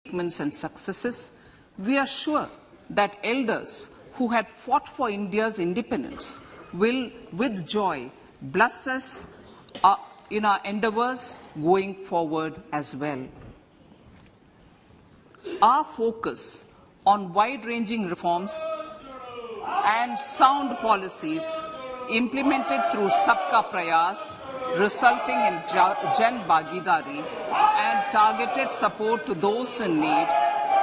achievements and successes, we are sure that elders who had fought for India's independence will, with joy, bless us in our endeavours going forward as well. Our focus on wide-ranging reforms and sound policies implemented through Sabka Prayas, resulting in Jan Bhagidari and targeted support to those in need,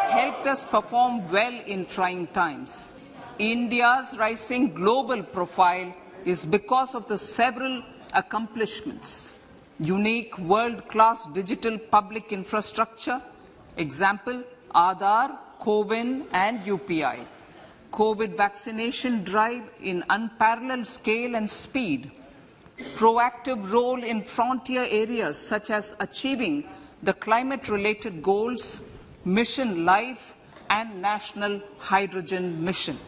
helped us perform well in trying times. India's rising global profile is because of the several accomplishments: unique world-class digital public infrastructure, example Aadhaar, CoWIN and UPI, COVID vaccination drive in unparalleled scale and speed, proactive role in frontier areas such as achieving the climate-related goals, Mission Life and National Hydrogen Mission.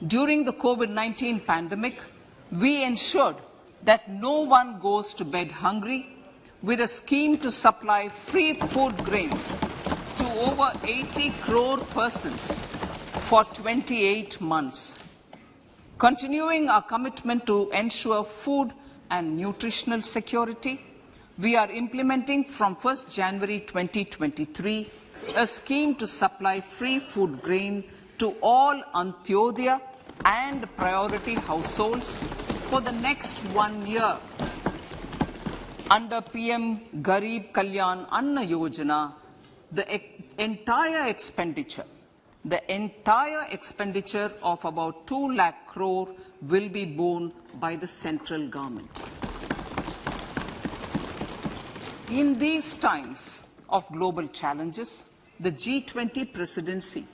During the COVID-19 pandemic, we ensured that no one goes to bed hungry with a scheme to supply free food grains to over 80 crore persons for 28 months. Continuing our commitment to ensure food and nutritional security, we are implementing from 1st January 2023 a scheme to supply free food grain to all Antyodaya and priority households for the next 1 year. Under PM Garib Kalyan Anna Yojana, the entire expenditure of about 2 lakh crore will be borne by the central government. In these times of global challenges, the G20 presidency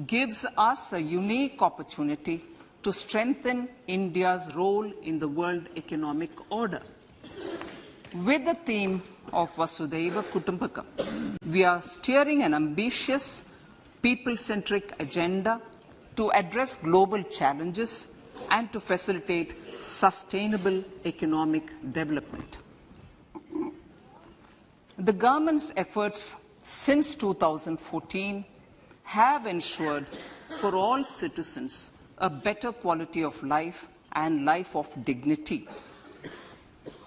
gives us a unique opportunity to strengthen India's role in the world economic order. With the theme of Vasudhaiva Kutumbakam, we are steering an ambitious, people-centric agenda to address global challenges and to facilitate sustainable economic development. The government's efforts since 2014 have ensured for all citizens a better quality of life and life of dignity.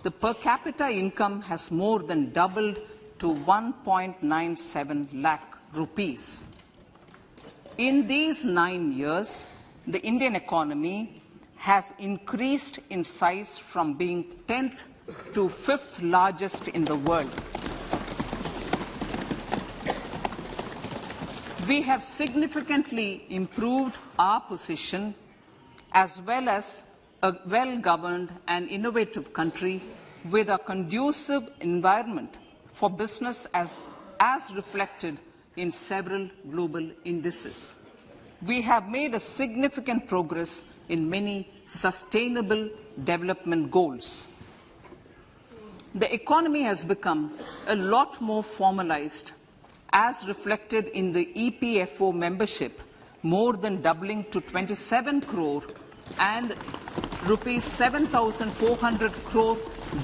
The per capita income has more than doubled to 1.97 lakh rupees. In these 9 years, the Indian economy has increased in size from being 10th to 5th largest in the world. We have significantly improved our position as well as a well-governed and innovative country with a conducive environment for business as reflected in several global indices. We have made a significant progress in many sustainable development goals. The economy has become a lot more formalized as reflected in the EPFO membership, more than doubling to 27 crore and rupees 7,400 crore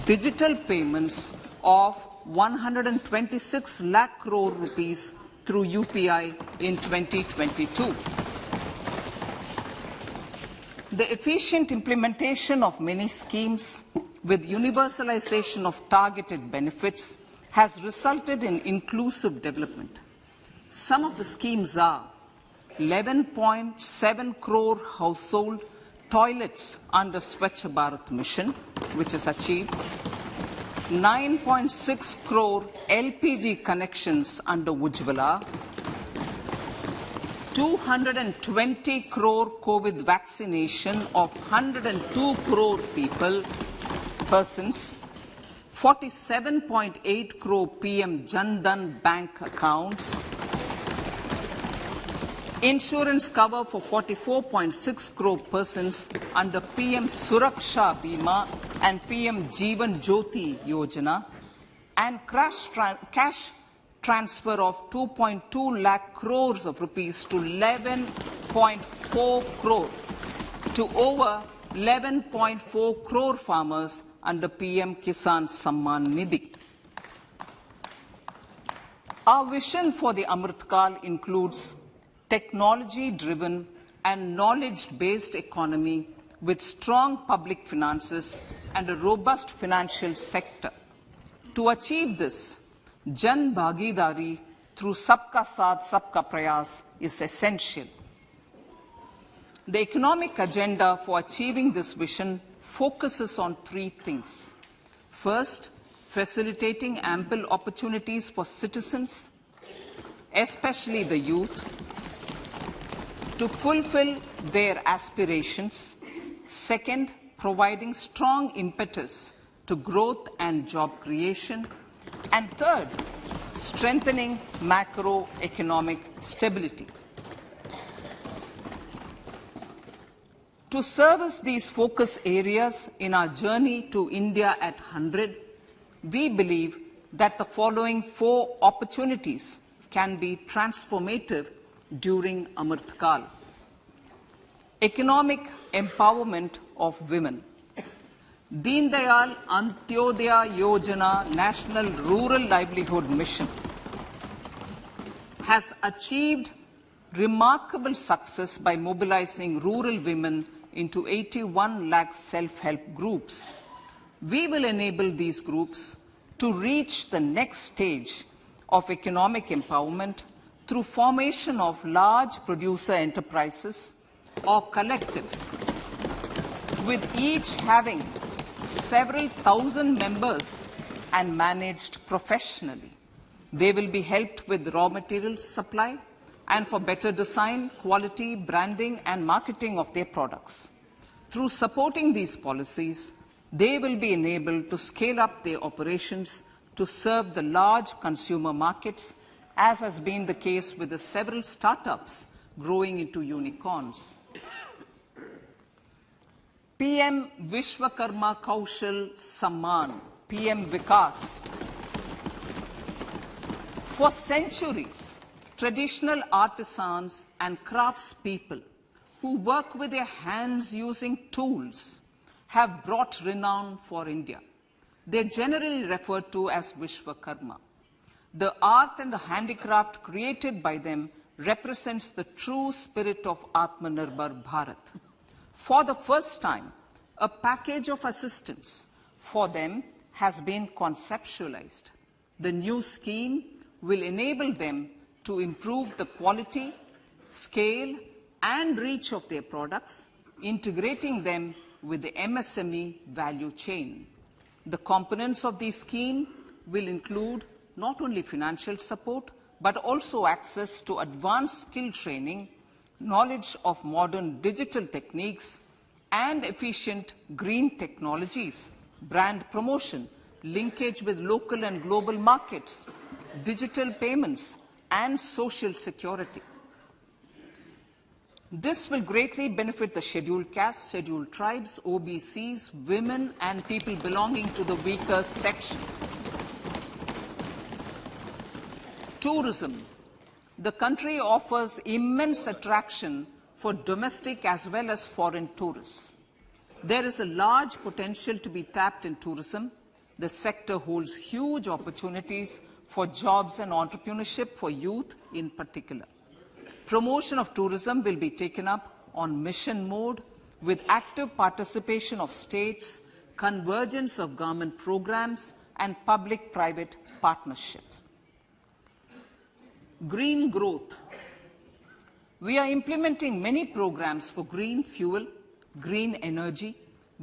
digital payments of 126 lakh crore rupees through UPI in 2022. The efficient implementation of many schemes with universalization of targeted benefits has resulted in inclusive development. Some of the schemes are 11.7 crore household toilets under Swachh Bharat mission, which is achieved, 9.6 crore LPG connections under Ujjwala, 220 crore COVID vaccination of 102 crore persons, 47.8 crore PM Jan Dhan bank accounts, insurance cover for 44.6 crore persons under PM Suraksha Bima and PM Jeevan Jyoti Yojana, and cash transfer of 2.2 lakh crores of rupees to 11.4 crore to over 11.4 crore farmers under PM Kisan Samman Nidhi. Our vision for the Amritkal includes technology-driven and knowledge-based economy with strong public finances and a robust financial sector. To achieve this, Jan Bhagidari through Sabka Saath, Sabka Prayas is essential. The economic agenda for achieving this vision focuses on three things. First, facilitating ample opportunities for citizens, especially the youth, to fulfill their aspirations. Second, providing strong impetus to growth and job creation. And third, strengthening macroeconomic stability. To service these focus areas in our journey to India at 100, we believe that the following four opportunities can be transformative during Amritkal. Economic empowerment of women. Deen Dayal Antyodaya Yojana National Rural Livelihood Mission has achieved remarkable success by mobilizing rural women into 81 lakh self-help groups. We will enable these groups to reach the next stage of economic empowerment through formation of large producer enterprises or collectives, with each having several thousand members and managed professionally. They will be helped with raw materials supply and for better design, quality, branding, and marketing of their products. Through supporting these policies, they will be enabled to scale up their operations to serve the large consumer markets, as has been the case with the several startups growing into unicorns. PM Vishwakarma Kaushal Samman, PM Vikas. For centuries, traditional artisans and craftspeople who work with their hands using tools have brought renown for India. They are generally referred to as Vishwakarma. The art and the handicraft created by them represents the true spirit of Atmanirbhar Bharat. For the first time, a package of assistance for them has been conceptualized. The new scheme will enable them to improve the quality, scale, and reach of their products, integrating them with the MSME value chain. The components of this scheme will include not only financial support, but also access to advanced skill training, knowledge of modern digital techniques, and efficient green technologies, brand promotion, linkage with local and global markets, digital payments, and social security. This will greatly benefit the scheduled castes, scheduled tribes, OBCs, women, and people belonging to the weaker sections. Tourism. The country offers immense attraction for domestic as well as foreign tourists. There is a large potential to be tapped in tourism. The sector holds huge opportunities for jobs and entrepreneurship for youth in particular. Promotion of tourism will be taken up on mission mode with active participation of states, convergence of government programs, and public-private partnerships. Green growth. We are implementing many programs for green fuel, green energy,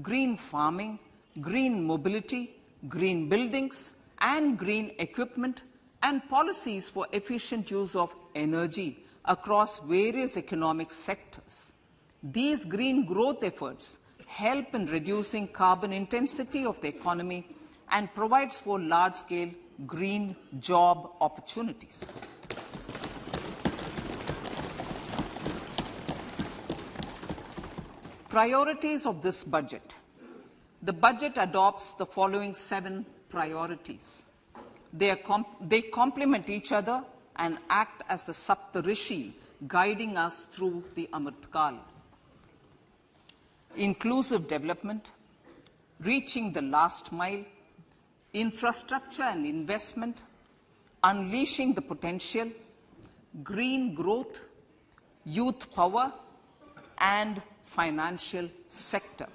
green farming, green mobility, green buildings, and green equipment, and policies for efficient use of energy across various economic sectors. These green growth efforts help in reducing carbon intensity of the economy and provides for large-scale green job opportunities. Priorities of this budget. The budget adopts the following 7 priorities. They complement each other and act as the Saptarishi guiding us through the Amritkal. Inclusive development, reaching the last mile, infrastructure and investment, unleashing the potential, green growth, youth power, and financial sector.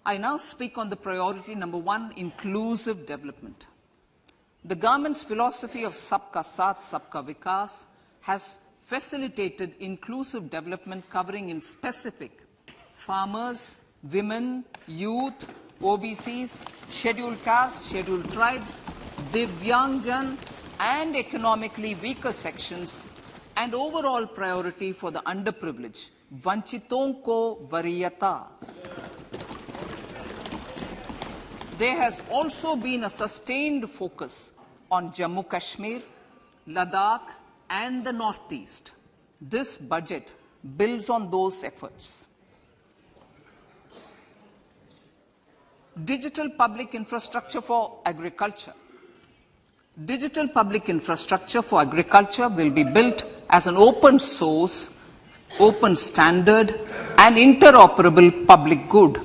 I now speak on the priority number 1, inclusive development. The government's philosophy of Sabka Saath, Sabka Vikas has facilitated inclusive development covering in specific farmers, women, youth, OBCs, scheduled castes, scheduled tribes, Divyangjan, and economically weaker sections, and overall priority for the underprivileged, Vanchiton ko Variyata. There has also been a sustained focus on Jammu Kashmir, Ladakh, and the Northeast. This budget builds on those efforts. Digital public infrastructure for agriculture. Digital public infrastructure for agriculture will be built as an open source, open standard, and interoperable public good.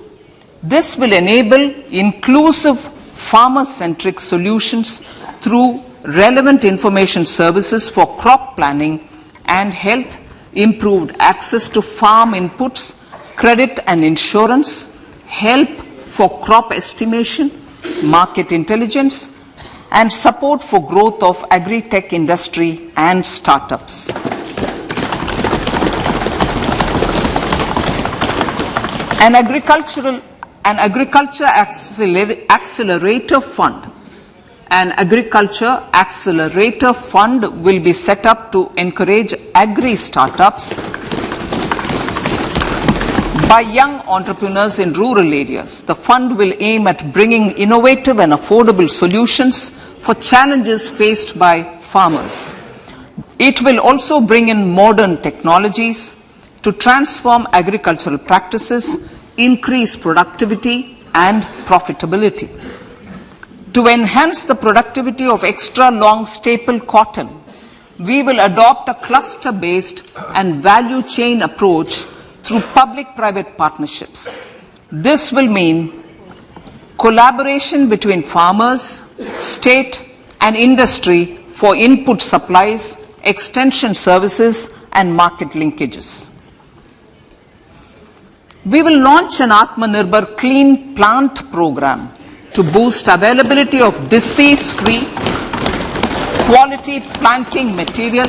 This will enable inclusive farmer-centric solutions through relevant information services for crop planning and health, improved access to farm inputs, credit and insurance, help for crop estimation, market intelligence, and support for growth of agri-tech industry and startups. An agriculture accelerator fund. An agriculture accelerator fund will be set up to encourage agri-startups by young entrepreneurs in rural areas. The fund will aim at bringing innovative and affordable solutions for challenges faced by farmers. It will also bring in modern technologies to transform agricultural practices, increase productivity and profitability. To enhance the productivity of extra long staple cotton, we will adopt a cluster-based and value chain approach through public-private partnerships. This will mean collaboration between farmers, state, and industry for input supplies, extension services, and market linkages. We will launch an Atmanirbhar Clean Plant program to boost availability of disease-free, quality planting material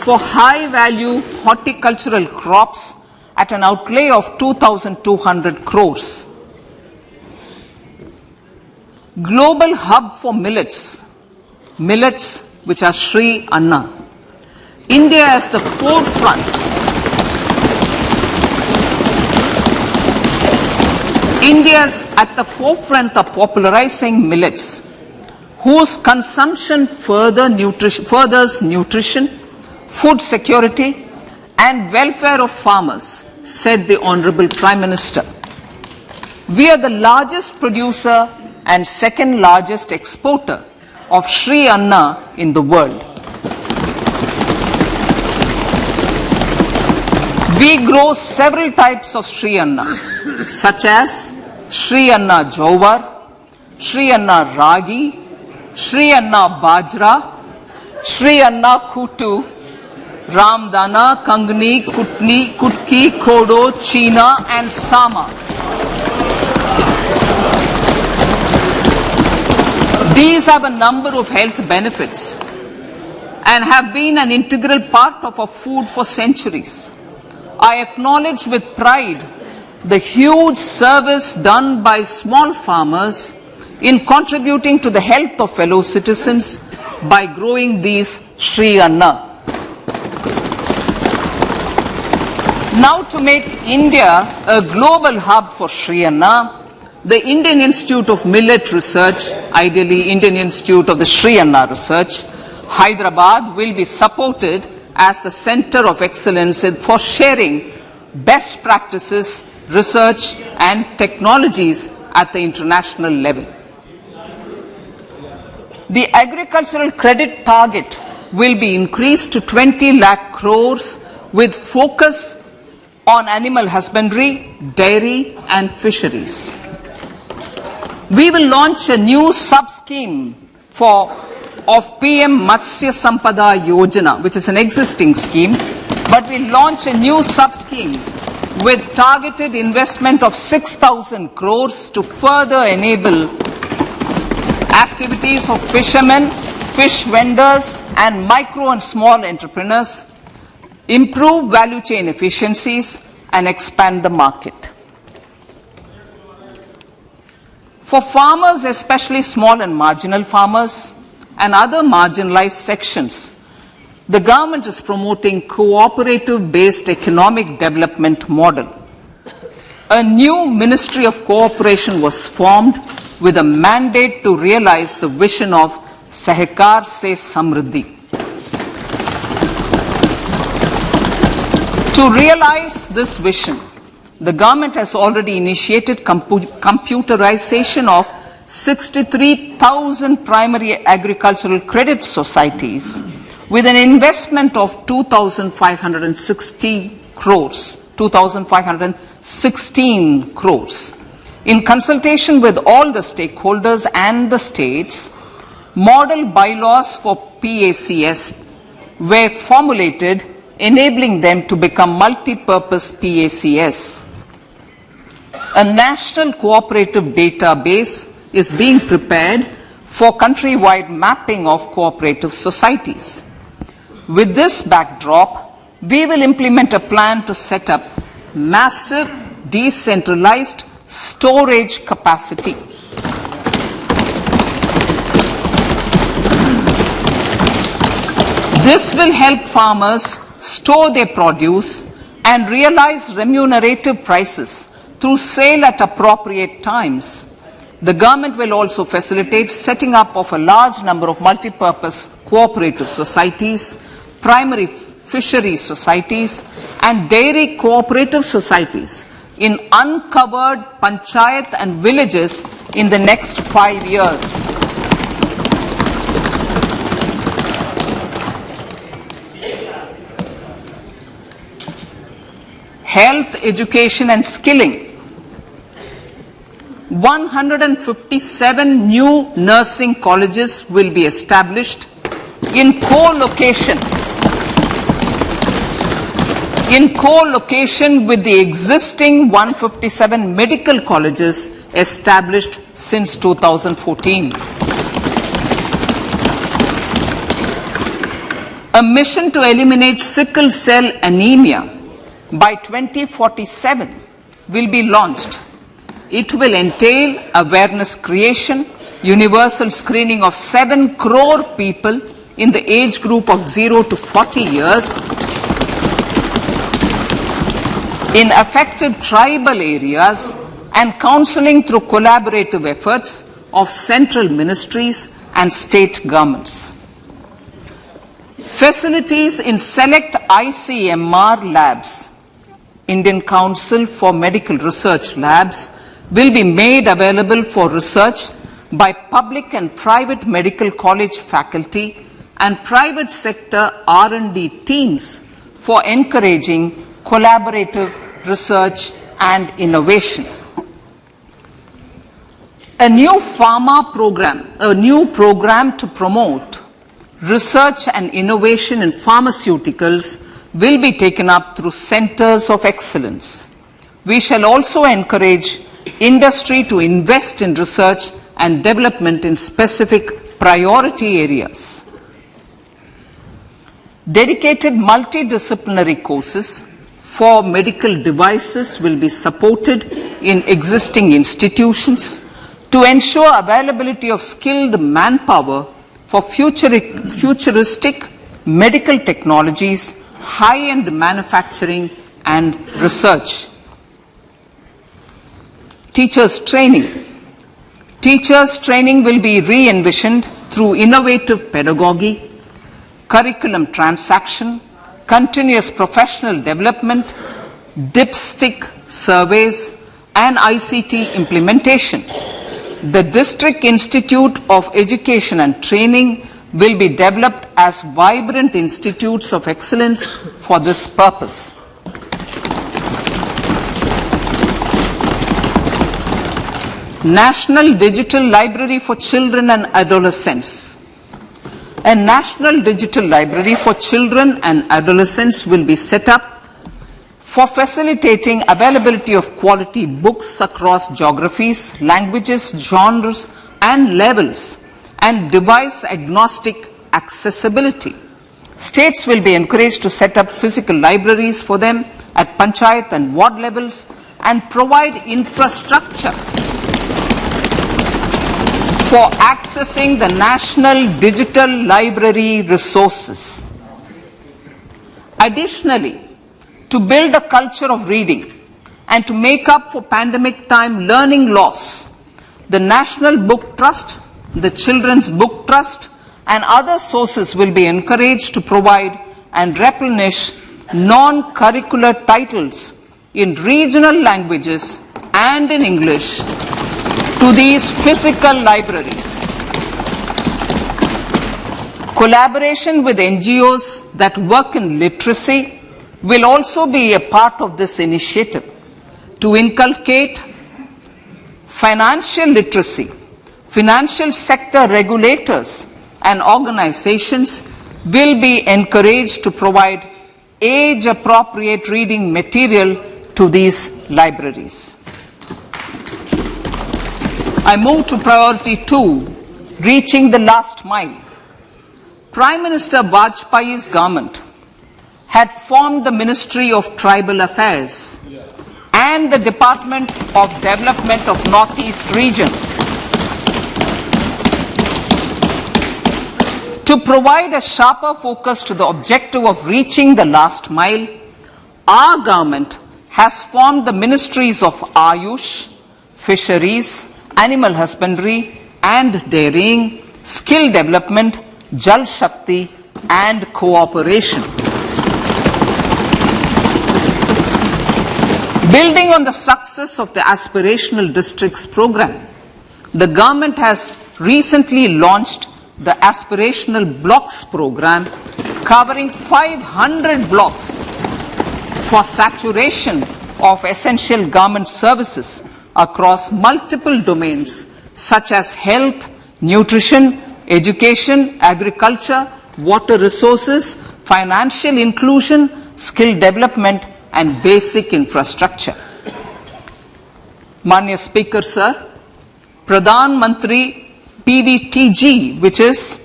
for high-value horticultural crops at an outlay of 2,200 crores. Global hub for millets, which are Sri Anna. India is the forefront. India is at the forefront of popularizing millets, whose consumption furthers nutrition, food security, and welfare of farmers, said the Honorable Prime Minister. We are the largest producer and second largest exporter of Sri Anna in the world. We grow several types of Sri Anna, such as Sri Anna Jowar, Sri Anna Ragi, Sri Anna Bajra, Sri Anna Kutu, Ramdana, Kangni, Kutki, Kodo, China, and Sama. These have a number of health benefits and have been an integral part of our food for centuries. I acknowledge with pride the huge service done by small farmers in contributing to the health of fellow citizens by growing these Sri Anna. Now, to make India a global hub for Sri Anna, the Indian Institute of Millet Research, ideally Indian Institute of the Sri Anna Research, Hyderabad, will be supported as the center of excellence for sharing best practices, research, and technologies at the international level. The agricultural credit target will be increased to 20 lakh crores with focus on animal husbandry, dairy, and fisheries. We will launch a new sub-scheme for of PM Matsya Sampada Yojana, which is an existing scheme, but we launch a new sub-scheme with targeted investment of 6,000 crores to further enable activities of fishermen, fish vendors, and micro and small entrepreneurs, improve value chain efficiencies, and expand the market. For farmers, especially small and marginal farmers and other marginalized sections, the government is promoting cooperative-based economic development model. A new Ministry of Cooperation was formed with a mandate to realize the vision of Sahakar Se Samriddhi. To realize this vision, the government has already initiated computerization of 63,000 primary agricultural credit societies with an investment of 2,516 crores. In consultation with all the stakeholders and the states, model bylaws for PACS were formulated, enabling them to become multi-purpose PACS. A national cooperative database is being prepared for countrywide mapping of cooperative societies. With this backdrop, we will implement a plan to set up massive decentralized storage capacity. This will help farmers store their produce and realize remunerative prices through sale at appropriate times. The government will also facilitate setting up of a large number of multi-purpose cooperative societies, primary fishery societies, and dairy cooperative societies in uncovered panchayat and villages in the next 5 years. Health, education, and skilling. 157 new nursing colleges will be established in co-location with the existing 157 medical colleges established since 2014. A mission to eliminate sickle cell anemia by 2047 will be launched. It will entail awareness creation, universal screening of 7 crore people in the age group of 0 to 40 years in affected tribal areas, and counseling through collaborative efforts of central ministries and state governments. Facilities in select ICMR labs, Indian Council for Medical Research labs, will be made available for research by public and private medical college faculty and private sector R&D teams for encouraging collaborative research and innovation. A new program to promote research and innovation in pharmaceuticals will be taken up through centers of excellence. We shall also encourage industry to invest in research and development in specific priority areas. Dedicated multidisciplinary courses for medical devices will be supported in existing institutions to ensure availability of skilled manpower for futuristic medical technologies, high-end manufacturing, and research. Teachers' training. Teachers' training will be re-envisioned through innovative pedagogy, curriculum transaction, continuous professional development, dipstick surveys, and ICT implementation. The District Institute of Education and Training will be developed as vibrant institutes of excellence for this purpose. National Digital Library for Children and Adolescents. A national digital library for children and adolescents will be set up for facilitating availability of quality books across geographies, languages, genres, and levels, and device-agnostic accessibility. States will be encouraged to set up physical libraries for them at panchayat and ward levels and provide infrastructure for accessing the national digital library resources. Additionally, to build a culture of reading and to make up for pandemic time learning loss, the National Book Trust, the Children's Book Trust, and other sources will be encouraged to provide and replenish non-curricular titles in regional languages and in English to these physical libraries. Collaboration with NGOs that work in literacy will also be a part of this initiative to inculcate financial literacy. Financial sector regulators and organizations will be encouraged to provide age-appropriate reading material to these libraries. I move to priority 2, reaching the last mile. Prime Minister Vajpayee's government had formed the Ministry of Tribal Affairs and the Department of Development of Northeast Region to provide a sharper focus to the objective of reaching the last mile. Our government has formed the Ministries of Ayush, Fisheries, Animal Husbandry and Dairying, Skill Development, Jal Shakti and Cooperation. Building on the success of the Aspirational Districts program, the government has recently launched the Aspirational Blocks program, covering 500 blocks for saturation of essential government services across multiple domains such as health, nutrition, education, agriculture, water resources, financial inclusion, skill development and basic infrastructure. Manya Speaker, Sir, Pradhan Mantri PVTG, which is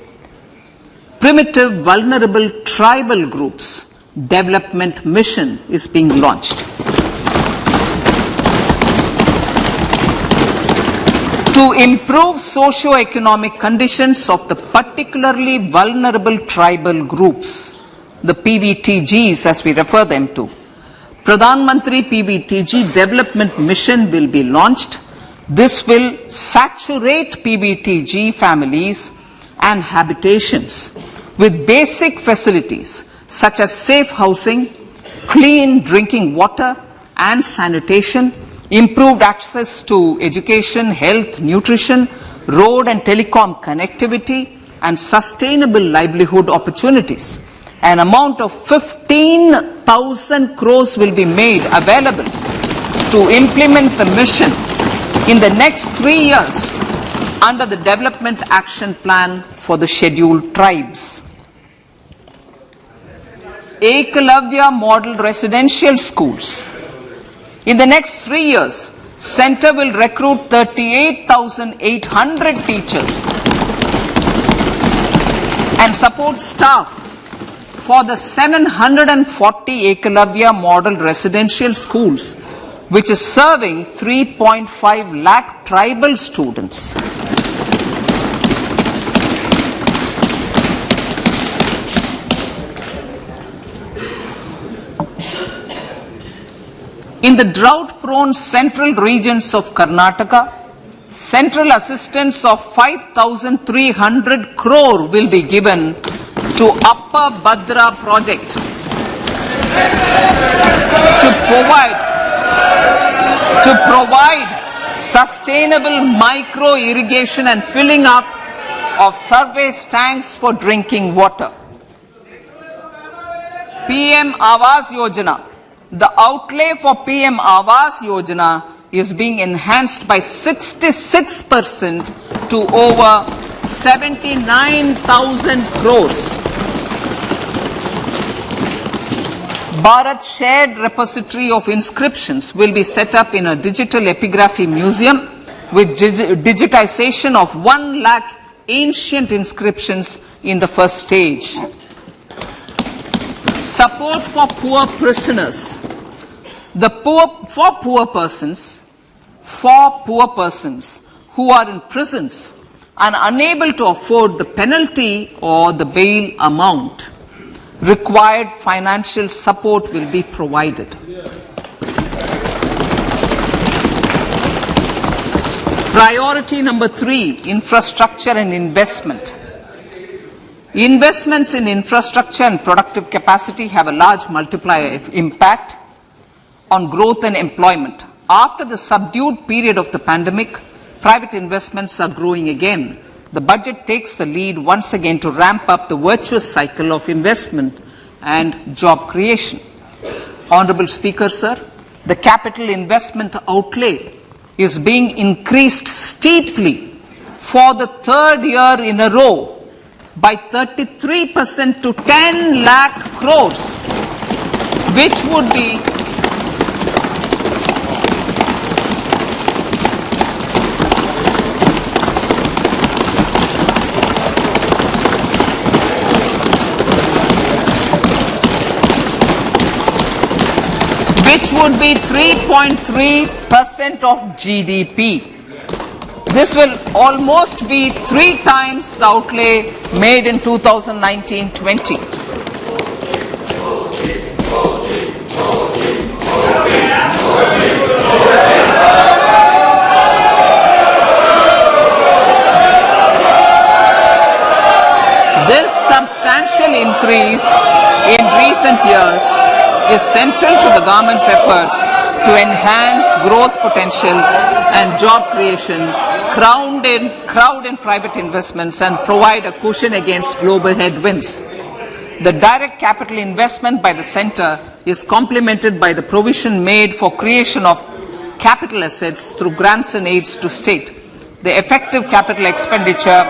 Primitive Vulnerable Tribal Groups Development Mission, is being launched. To improve socio-economic conditions of the particularly vulnerable tribal groups, the PVTGs as we refer them to, Pradhan Mantri PVTG Development Mission will be launched. This will saturate PVTG families and habitations with basic facilities such as safe housing, clean drinking water and sanitation, improved access to education, health, nutrition, road and telecom connectivity, and sustainable livelihood opportunities. An amount of 15,000 crores will be made available to implement the mission in the next 3 years under the Development Action Plan for the Scheduled Tribes. Ekalavya Model Residential Schools. In the next 3 years, Center will recruit 38,800 teachers and support staff for the 740 Ekalavya Model Residential Schools, which is serving 3.5 lakh tribal students. In the drought-prone central regions of Karnataka, central assistance of 5,300 crore will be given to Upper Bhadra project to provide sustainable micro irrigation and filling up of surface tanks for drinking water. PM Awas Yojana. The outlay for PM Awas Yojana is being enhanced by 66% to over 79,000 crores. Bharat Shared Repository of Inscriptions will be set up in a digital epigraphy museum with digitization of 1 lakh ancient inscriptions in the first stage. Support for poor prisoners. For poor persons who are in prisons and unable to afford the penalty or the bail amount, required financial support will be provided. Priority number 3, infrastructure and investment. Investments in infrastructure and productive capacity have a large multiplier impact on growth and employment. After the subdued period of the pandemic, private investments are growing again. The budget takes the lead once again to ramp up the virtuous cycle of investment and job creation. Honorable Speaker, sir, the capital investment outlay is being increased steeply for the 3rd year in a row by 33% to 10 lakh crores, which would be which would be 3.3% of GDP. This will almost be 3 times the outlay made in 2019-20. This substantial increase in recent years is central to the government's efforts to enhance growth potential and job creation, crowd in private investments, and provide a cushion against global headwinds. The direct capital investment by the centre is complemented by the provision made for creation of capital assets through grants and aids to state. The effective capital expenditure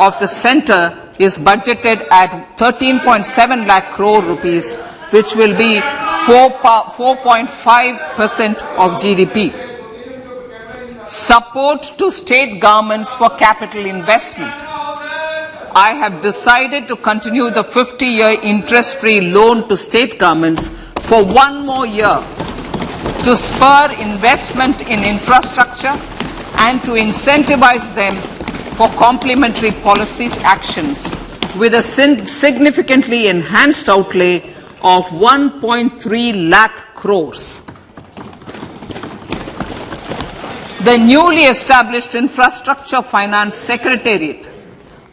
of the centre is budgeted at 13.7 lakh crore rupees, which will be 4.5% of GDP. Support to state governments for capital investment. I have decided to continue the 50-year interest-free loan to state governments for 1 more year to spur investment in infrastructure and to incentivize them for complementary policies actions with a significantly enhanced outlay of 1.3 lakh crores. The newly established Infrastructure Finance Secretariat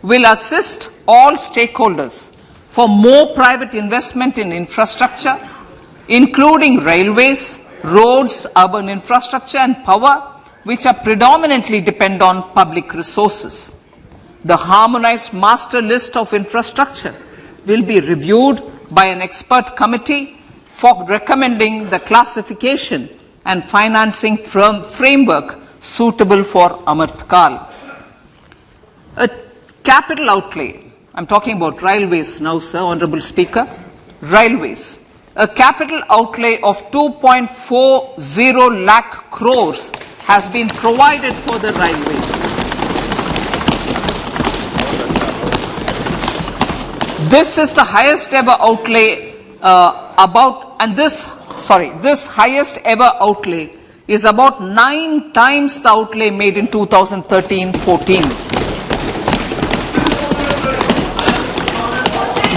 will assist all stakeholders for more private investment in infrastructure, including railways, roads, urban infrastructure and power, which are predominantly depend on public resources. The harmonized master list of infrastructure will be reviewed by an expert committee for recommending the classification and financing framework suitable for Amrit Kal. A capital outlay, I'm talking about railways now, sir, Honorable Speaker, railways. A capital outlay of 2.40 lakh crores has been provided for the railways. This is the highest ever outlay this highest ever outlay is about 9 times the outlay made in 2013-14.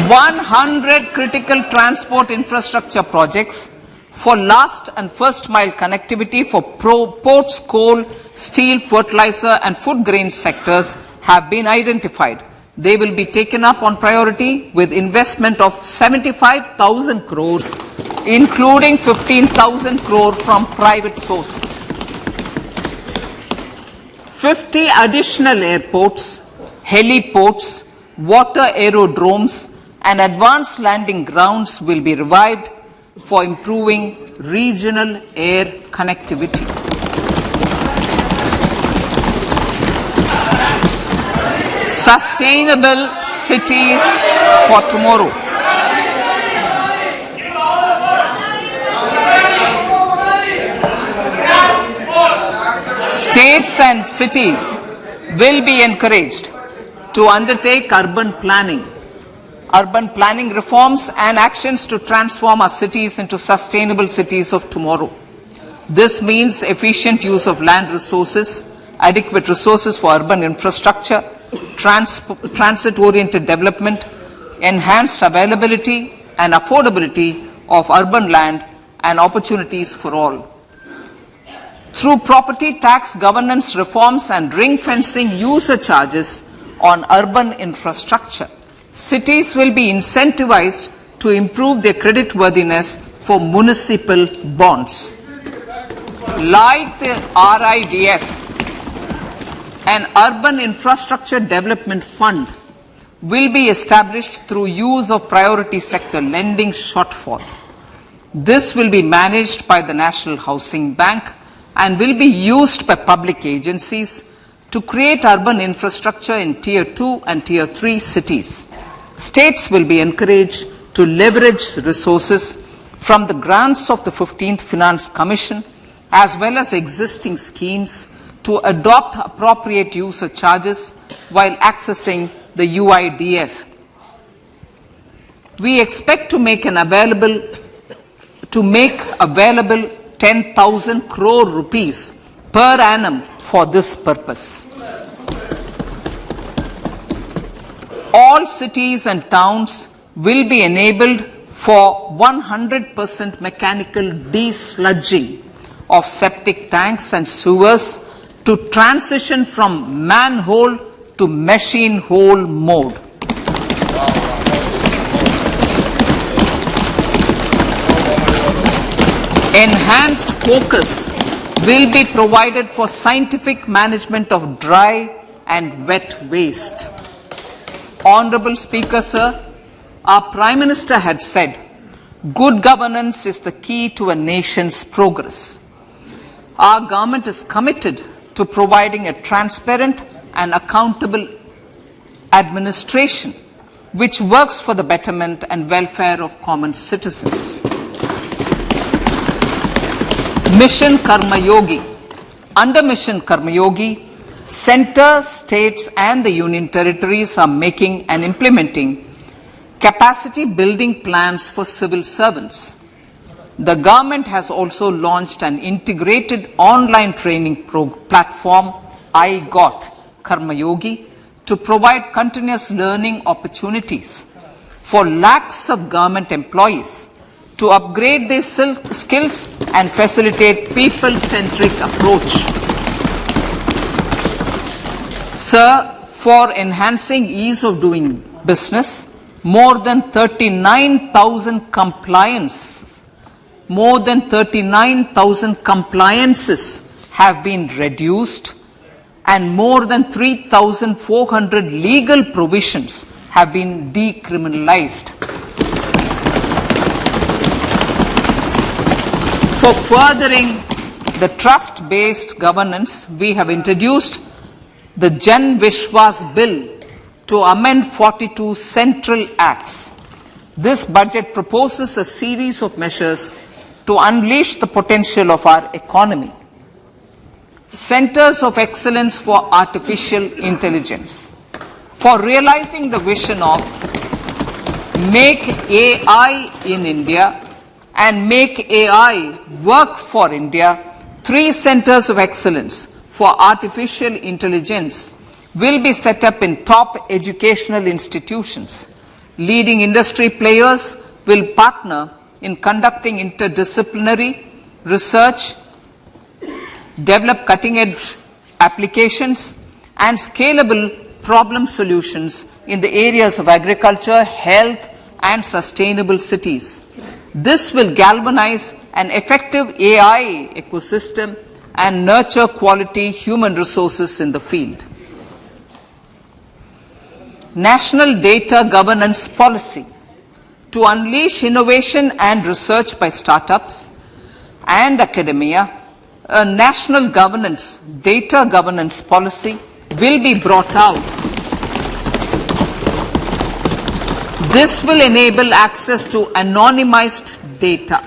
100 critical transport infrastructure projects for last and first mile connectivity for ports, coal, steel, fertilizer and food grain sectors have been identified. They will be taken up on priority with investment of 75,000 crores, including 15,000 crore from private sources. 50 additional airports, heliports, water aerodromes, and advanced landing grounds will be revived for improving regional air connectivity. Sustainable cities for tomorrow. States and cities will be encouraged to undertake urban planning reforms and actions to transform our cities into sustainable cities of tomorrow. This means efficient use of land resources, adequate resources for urban infrastructure, transit-oriented development, enhanced availability and affordability of urban land and opportunities for all. Through property tax governance reforms and ring-fencing user charges on urban infrastructure, cities will be incentivized to improve their creditworthiness for municipal bonds. Like the RIDF, an Urban Infrastructure Development Fund will be established through use of priority sector lending shortfall. This will be managed by the National Housing Bank and will be used by public agencies to create urban infrastructure in Tier 2 and Tier 3 cities. States will be encouraged to leverage resources from the grants of the 15th Finance Commission as well as existing schemes to adopt appropriate user charges while accessing the UIDF. We expect to make available 10,000 crore rupees per annum for this purpose. All cities and towns will be enabled for 100% mechanical desludging of septic tanks and sewers to transition from manhole to machine hole mode. Enhanced focus will be provided for scientific management of dry and wet waste. Honorable Speaker, sir, our Prime Minister had said, good governance is the key to a nation's progress. Our government is committed to providing a transparent and accountable administration which works for the betterment and welfare of common citizens. Mission Karma Yogi. Under Mission Karma Yogi, Centre, states and the Union territories are making and implementing capacity building plans for civil servants. The government has also launched an integrated online training platform, I Got Karma Yogi, to provide continuous learning opportunities for lakhs of government employees to upgrade their skills and facilitate people-centric approach. Sir, for enhancing ease of doing business, more than 39,000 compliances have been reduced and more than 3,400 legal provisions have been decriminalized. For furthering the trust-based governance, we have introduced the Jan Vishwas Bill to amend 42 central acts. This budget proposes a series of measures to unleash the potential of our economy. Centers of Excellence for Artificial Intelligence. For realizing the vision of Make AI in India and Make AI Work for India, 3 Centers of Excellence for Artificial Intelligence will be set up in top educational institutions. Leading industry players will partner in conducting interdisciplinary research, develop cutting-edge applications, and scalable problem solutions in the areas of agriculture, health, and sustainable cities. This will galvanize an effective AI ecosystem and nurture quality human resources in the field. National Data Governance Policy. To unleash innovation and research by startups and academia, a national data governance policy will be brought out This will enable access to anonymized data.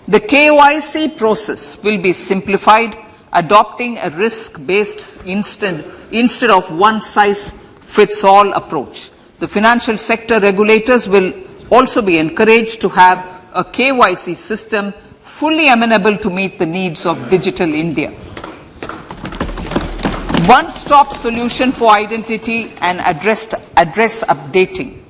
The KYC process will be simplified, adopting a risk-based instead of one-size-fits-all approach. The financial sector regulators will also be encouraged to have a KYC system fully amenable to meet the needs of digital India. One-stop solution for identity and address updating.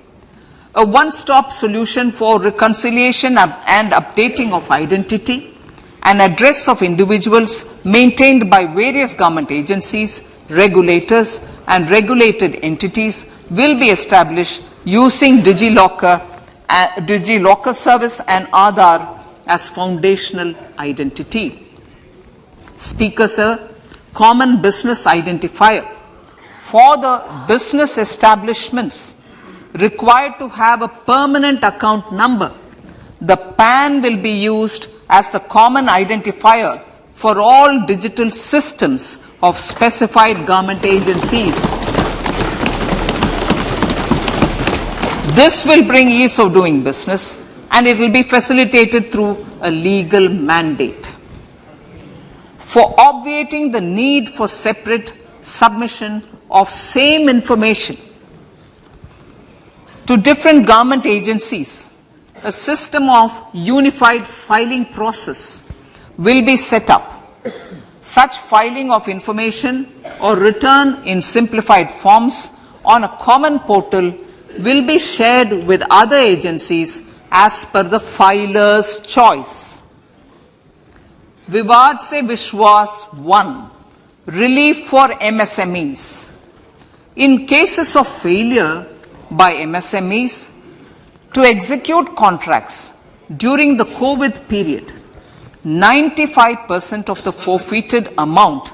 A one-stop solution for reconciliation and updating of identity and address of individuals maintained by various government agencies, regulators and regulated entities will be established using DigiLocker service and Aadhaar as foundational identity. Speaker, sir, common business identifier. For the business establishments required to have a permanent account number, the PAN will be used as the common identifier for all digital systems of specified government agencies. This will bring ease of doing business and it will be facilitated through a legal mandate. For obviating the need for separate submission of same information to different government agencies, a system of unified filing process will be set up. Such filing of information or return in simplified forms on a common portal will be shared with other agencies as per the filer's choice. Vivad se Vishwas 1. Relief for MSMEs. In cases of failure by MSMEs to execute contracts during the COVID period, 95% of the forfeited amount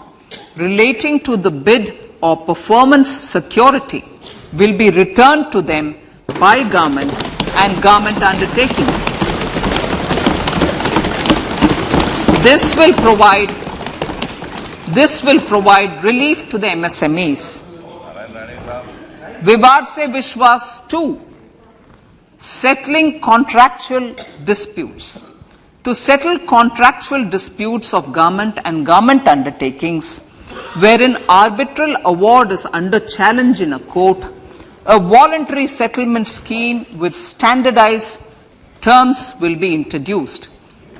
relating to the bid or performance security will be returned to them by government and government undertakings. This will provide relief to the MSMEs. Vivad se Vishwas 2. Settling contractual disputes. To settle contractual disputes of government and government undertakings, wherein arbitral award is under challenge in a court, a voluntary settlement scheme with standardized terms will be introduced.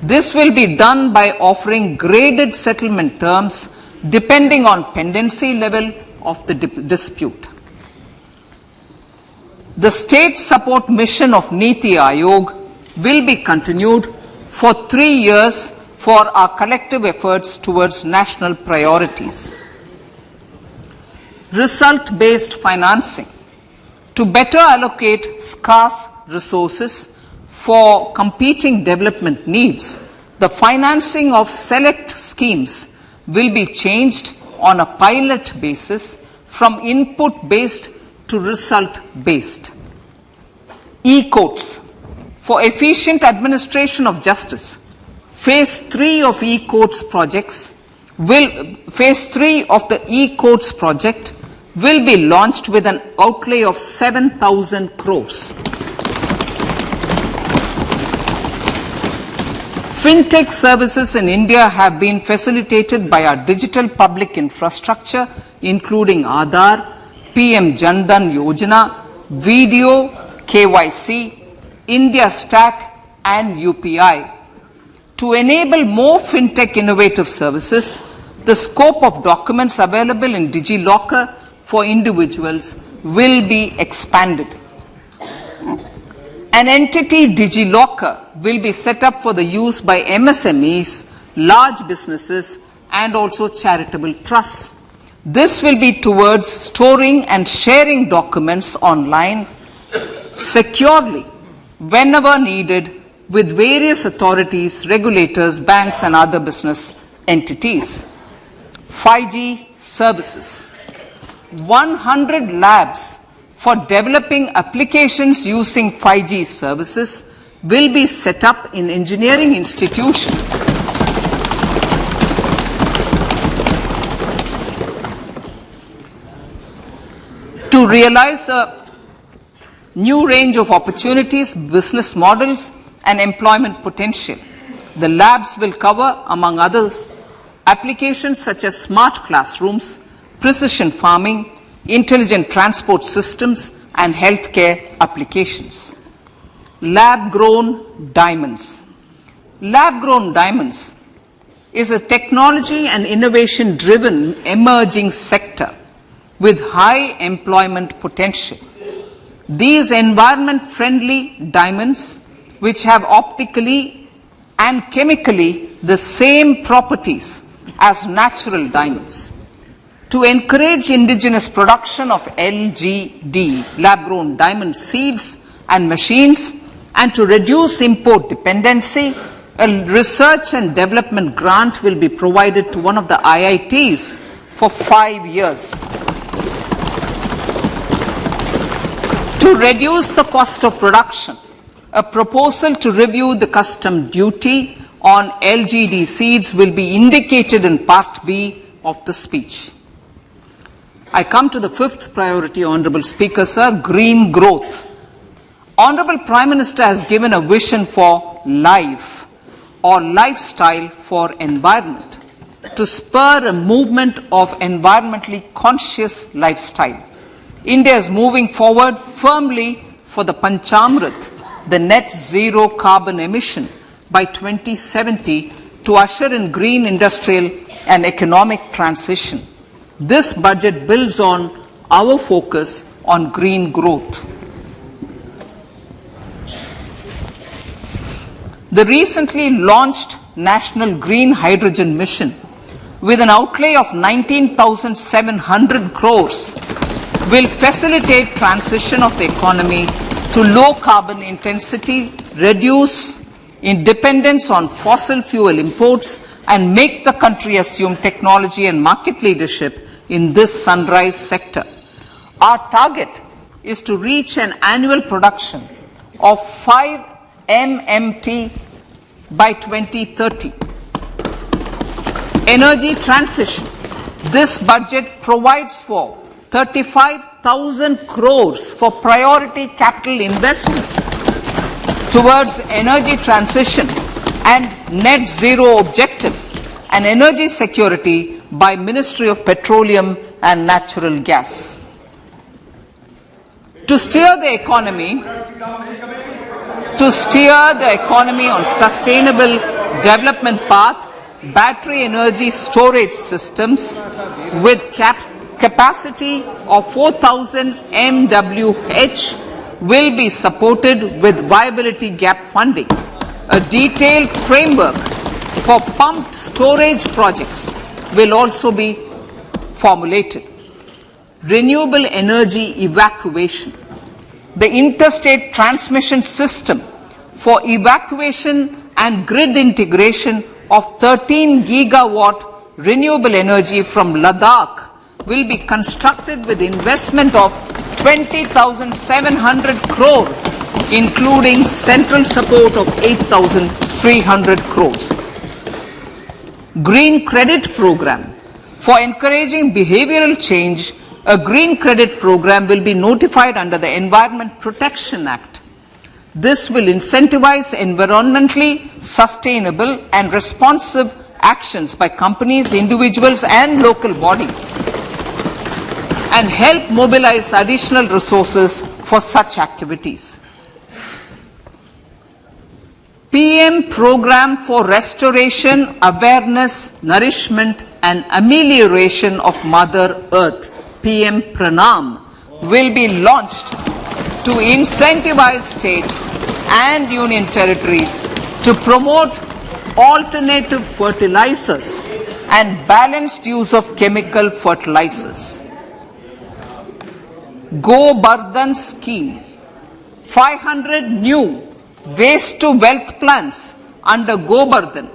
This will be done by offering graded settlement terms depending on pendency level of the dispute. The state support mission of Niti Aayog will be continued for 3 years for our collective efforts towards national priorities. Result-based financing. To better allocate scarce resources for competing development needs, the financing of select schemes will be changed on a pilot basis from input-based to result-based. E-courts. For efficient administration of justice, Phase 3 of e-courts projects Phase 3 of the e-courts project will be launched with an outlay of 7,000 crores. Fintech services in India have been facilitated by our digital public infrastructure, including Aadhaar, PM Jan Dhan Yojana, Video, KYC, India Stack and UPI. To enable more fintech innovative services, the scope of documents available in DigiLocker for individuals will be expanded. An entity DigiLocker will be set up for the use by MSMEs, large businesses and also charitable trusts. This will be towards storing and sharing documents online securely whenever needed with various authorities, regulators, banks and other business entities. 5G services. 100 labs for developing applications using 5G services will be set up in engineering institutions. To realize a new range of opportunities, business models, and employment potential. The labs will cover, among others, applications such as smart classrooms, precision farming, intelligent transport systems, and healthcare applications. Lab-grown diamonds. Lab-grown diamonds is a technology and innovation-driven emerging sector with high employment potential. These environment-friendly diamonds, which have optically and chemically the same properties as natural diamonds. To encourage indigenous production of LGD, lab-grown diamond seeds and machines, and to reduce import dependency, a research and development grant will be provided to one of the IITs for 5 years. To reduce the cost of production, a proposal to review the custom duty on LGD seeds will be indicated in Part B of the speech. I come to the fifth priority, Honourable Speaker, sir, green growth. Honourable Prime Minister has given a vision for life or lifestyle for environment to spur a movement of environmentally conscious lifestyle. India is moving forward firmly for the Panchamrit, the net zero carbon emission by 2070 to usher in green industrial and economic transition. This budget builds on our focus on green growth. The recently launched National Green Hydrogen Mission, with an outlay of 19,700 crores, will facilitate transition of the economy to low carbon intensity, reduce dependence on fossil fuel imports, and make the country assume technology and market leadership in this sunrise sector. Our target is to reach an annual production of 5 MMT by 2030. Energy transition. This budget provides for 35,000 crores for priority capital investment towards energy transition and net zero objectives and energy security by Ministry of Petroleum and Natural Gas. To steer the economy on sustainable development path, battery energy storage systems with capacity of 4,000 MWH will be supported with viability gap funding. A detailed framework for pumped storage projects will also be formulated. Renewable energy evacuation. The interstate transmission system for evacuation and grid integration of 13 gigawatt renewable energy from Ladakh will be constructed with investment of 20,700 crore, including central support of 8,300 crores. Green Credit Program. For encouraging behavioral change, a green credit program will be notified under the Environment Protection Act. This will incentivize environmentally sustainable and responsive actions by companies, individuals, and local bodies, and help mobilize additional resources for such activities. PM Program for Restoration, Awareness, Nourishment and Amelioration of Mother Earth, PM Pranam, will be launched to incentivize states and union territories to promote alternative fertilizers and balanced use of chemical fertilizers. Go Bardhan Scheme. 500 new waste to wealth plants under Go Bardhan,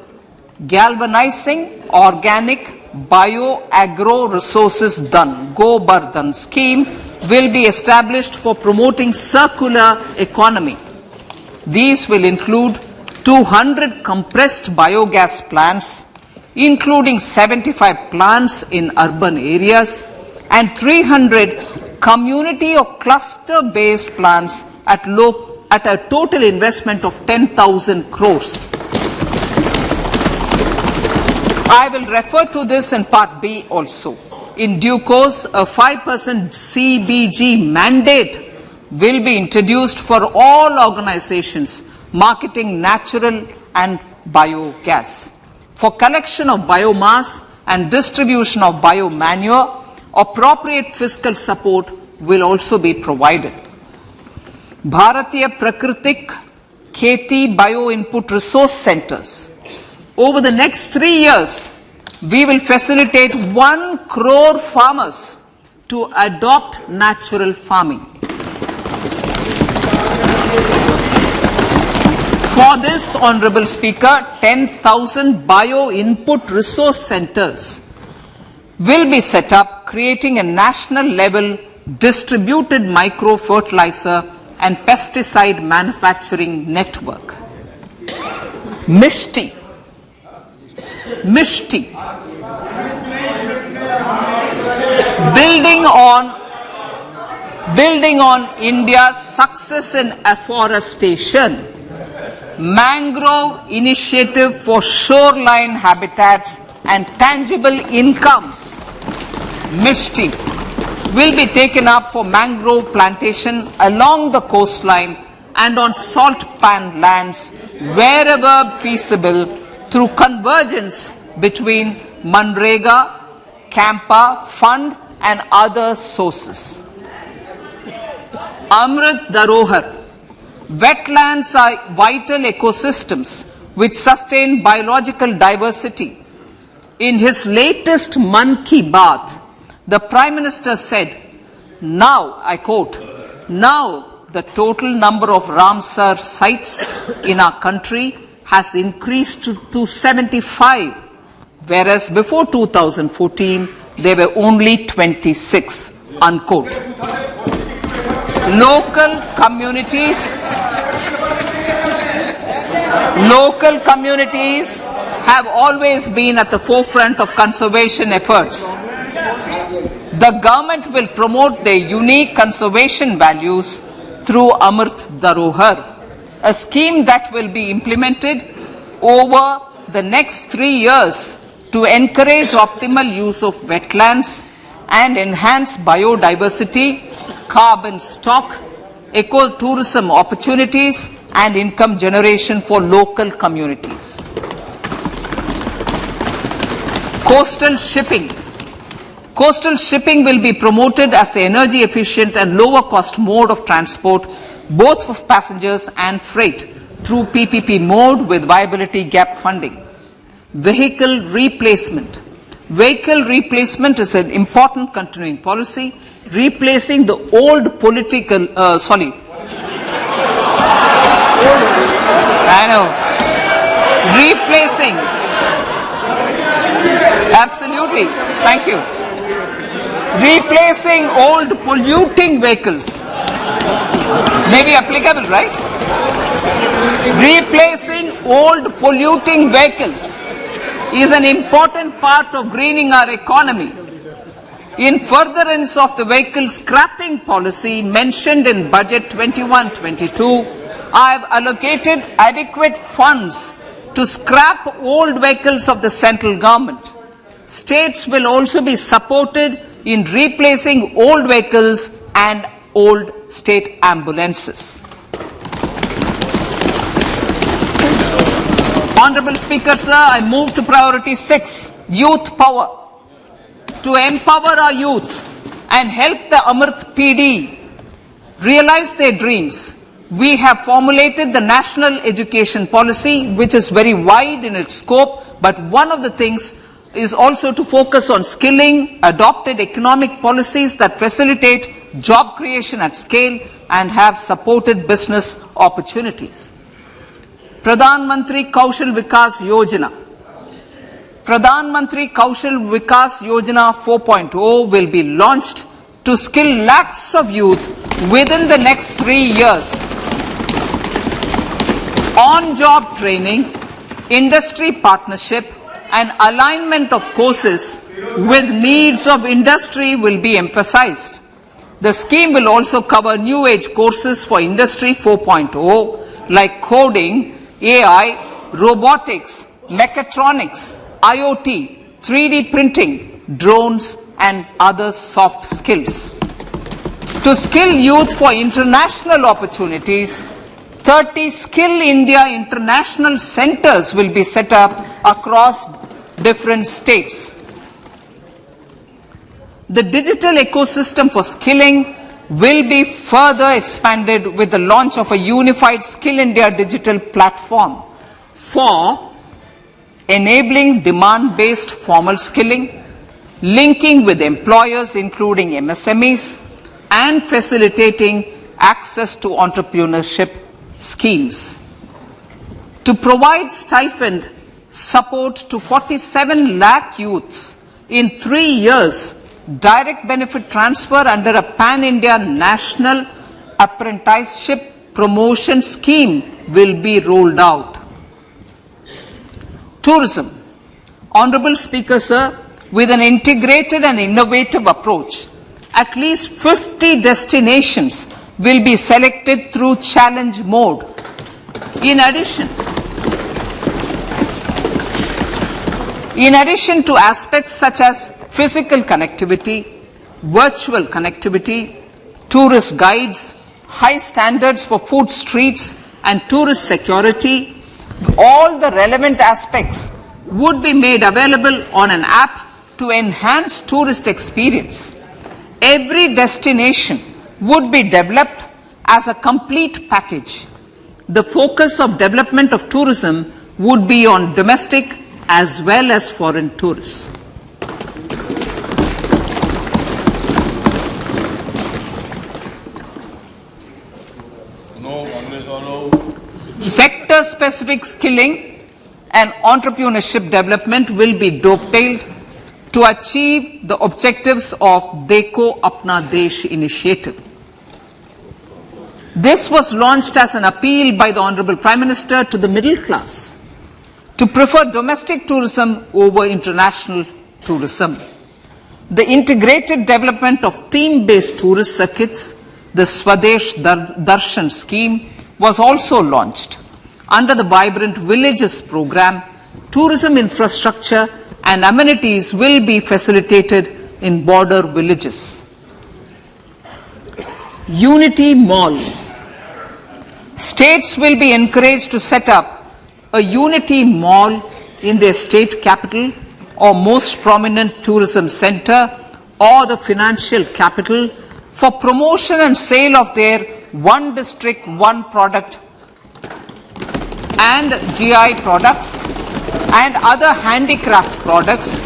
galvanizing organic bio-agro resources done. Go Bardhan scheme will be established for promoting circular economy. These will include 200 compressed biogas plants, including 75 plants in urban areas and 300 community or cluster-based plants at a total investment of 10,000 crores. I will refer to this in Part B also. In due course, a 5% CBG mandate will be introduced for all organizations marketing natural and biogas. For collection of biomass and distribution of biomanure, appropriate fiscal support will also be provided. Bharatiya Prakritik Kheti Bio Input Resource Centers. Over the next 3 years, we will facilitate 1 crore farmers to adopt natural farming. For this, Honorable Speaker, 10,000 bio input resource centers will be set up, creating a national level distributed micro fertilizer and pesticide manufacturing network. Mishti. Building on India's success in afforestation, mangrove initiative for shoreline habitats and tangible incomes, Mishti, will be taken up for mangrove plantation along the coastline and on salt pan lands wherever feasible through convergence between Manrega, Campa, Fund and other sources. Amrit Dharohar. Wetlands are vital ecosystems which sustain biological diversity. In his latest Mann Ki Baat, the Prime Minister said, now, I quote, now the total number of Ramsar sites in our country has increased to 75, whereas before 2014, there were only 26, unquote. Local communities have always been at the forefront of conservation efforts. The government will promote their unique conservation values through Amrit Dharohar, a scheme that will be implemented over the next 3 years to encourage optimal use of wetlands and enhance biodiversity, carbon stock, ecotourism opportunities and income generation for local communities. Coastal shipping. Coastal shipping will be promoted as the energy efficient and lower cost mode of transport, both for passengers and freight, through PPP mode with viability gap funding. Vehicle replacement. Vehicle replacement is an important continuing policy, replacing the old political, replacing, absolutely, thank you. Replacing old polluting vehicles. May be applicable, right? Replacing old polluting vehicles is an important part of greening our economy. In furtherance of the vehicle scrapping policy mentioned in Budget 21-22, I have allocated adequate funds to scrap old vehicles of the central government. States will also be supported in replacing old vehicles and old state ambulances. Honorable Speaker, sir, I move to priority 6, youth power. To empower our youth and help the Amrit PD realize their dreams, we have formulated the National Education Policy, which is very wide in its scope, but one of the things is also to focus on skilling, adopted economic policies that facilitate job creation at scale and have supported business opportunities. Pradhan Mantri Kaushal Vikas Yojana. Pradhan Mantri Kaushal Vikas Yojana 4.0 will be launched to skill lakhs of youth within the next 3 years. On-job training, industry partnership and alignment of courses with needs of industry will be emphasized. The scheme will also cover new age courses for Industry 4.0 like coding, AI, robotics, mechatronics, IoT, 3D printing, drones, and other soft skills. To skill youth for international opportunities, 30 Skill India international centers will be set up across different states. The digital ecosystem for skilling will be further expanded with the launch of a unified Skill India digital platform for enabling demand-based formal skilling, linking with employers including MSMEs, and facilitating access to entrepreneurship schemes. To provide stipend support to 47 lakh youths in 3 years, direct benefit transfer under a pan-India national apprenticeship promotion scheme will be rolled out. Tourism. Honorable Speaker, sir, with an integrated and innovative approach, at least 50 destinations will be selected through challenge mode. In addition to aspects such as physical connectivity, virtual connectivity, tourist guides, high standards for food streets, and tourist security, all the relevant aspects would be made available on an app to enhance tourist experience. Every destination would be developed as a complete package. The focus of development of tourism would be on domestic as well as foreign tourists. Sector-specific skilling and entrepreneurship development will be dovetailed to achieve the objectives of Dekho Apna Desh initiative. This was launched as an appeal by the Honorable Prime Minister to the middle class to prefer domestic tourism over international tourism. The integrated development of theme-based tourist circuits, the Swadesh Darshan scheme, was also launched. Under the Vibrant Villages program, tourism infrastructure and amenities will be facilitated in border villages. Unity Mall. States will be encouraged to set up a Unity Mall in their state capital or most prominent tourism center or the financial capital for promotion and sale of their one district, one product and GI products and other handicraft products,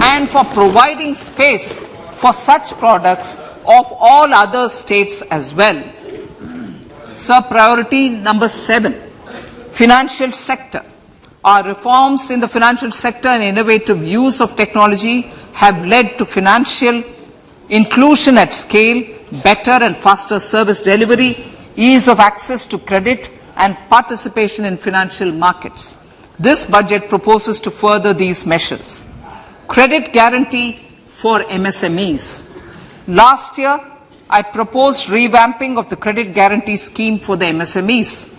and for providing space for such products of all other states as well. Sir, priority number 7, financial sector. Our reforms in the financial sector and innovative use of technology have led to financial inclusion at scale, better and faster service delivery, ease of access to credit, and participation in financial markets. This budget proposes to further these measures. Credit guarantee for MSMEs. Last year, I proposed revamping of the credit guarantee scheme for the MSMEs.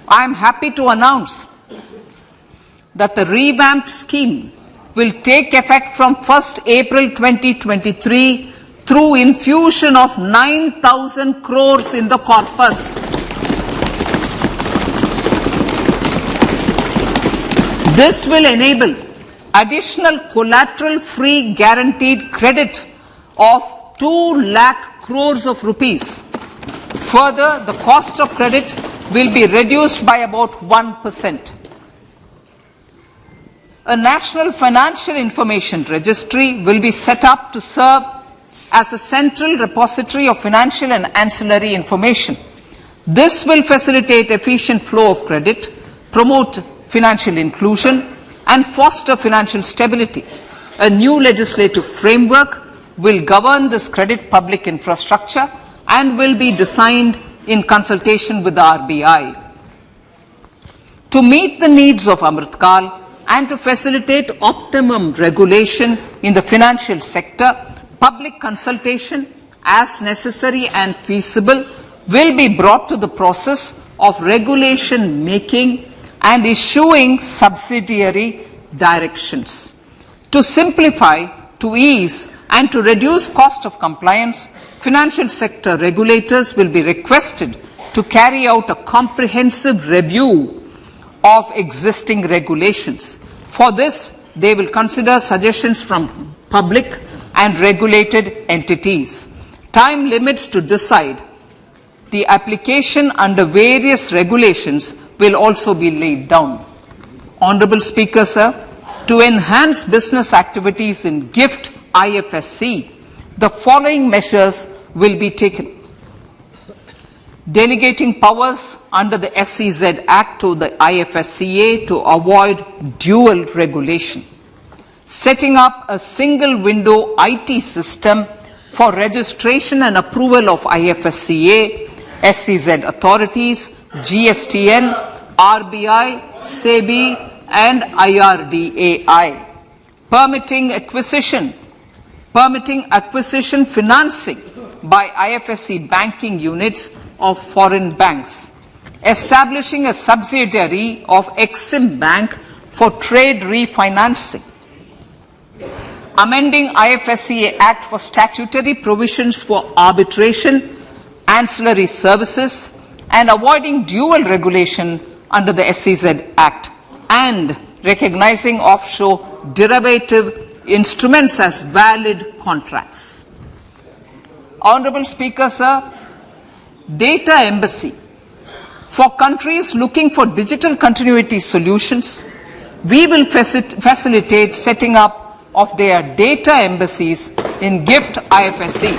I am happy to announce that the revamped scheme will take effect from 1st April 2023 through infusion of 9,000 crores in the corpus. This will enable additional collateral-free guaranteed credit of 2 lakh crores of rupees. Further, the cost of credit will be reduced by about 1%. A National Financial Information Registry will be set up to serve as a central repository of financial and ancillary information. This will facilitate efficient flow of credit, promote financial inclusion, and foster financial stability. A new legislative framework will govern this credit public infrastructure and will be designed in consultation with the RBI. To meet the needs of Amrit Kal and to facilitate optimum regulation in the financial sector, public consultation as necessary and feasible, will be brought to the process of regulation making and issuing subsidiary directions. To simplify, to ease, and to reduce cost of compliance, financial sector regulators will be requested to carry out a comprehensive review of existing regulations. For this, they will consider suggestions from public and regulated entities. Time limits to decide the application under various regulations will also be laid down. Honorable Speaker, sir, to enhance business activities in GIFT IFSC, the following measures will be taken. Delegating powers under the SEZ Act to the IFSCA to avoid dual regulation. Setting up a single window IT system for registration and approval of IFSCA, SEZ authorities, GSTN, RBI, SEBI, and IRDAI. Permitting acquisition financing by IFSC banking units of foreign banks. Establishing a subsidiary of Exim Bank for trade refinancing. Amending IFSCA Act for statutory provisions for arbitration, ancillary services, and avoiding dual regulation under the SEZ Act, and recognizing offshore derivative instruments as valid contracts. Honorable Speaker, sir, data embassy. For countries looking for digital continuity solutions, we will facilitate setting up of their data embassies in GIFT IFSC.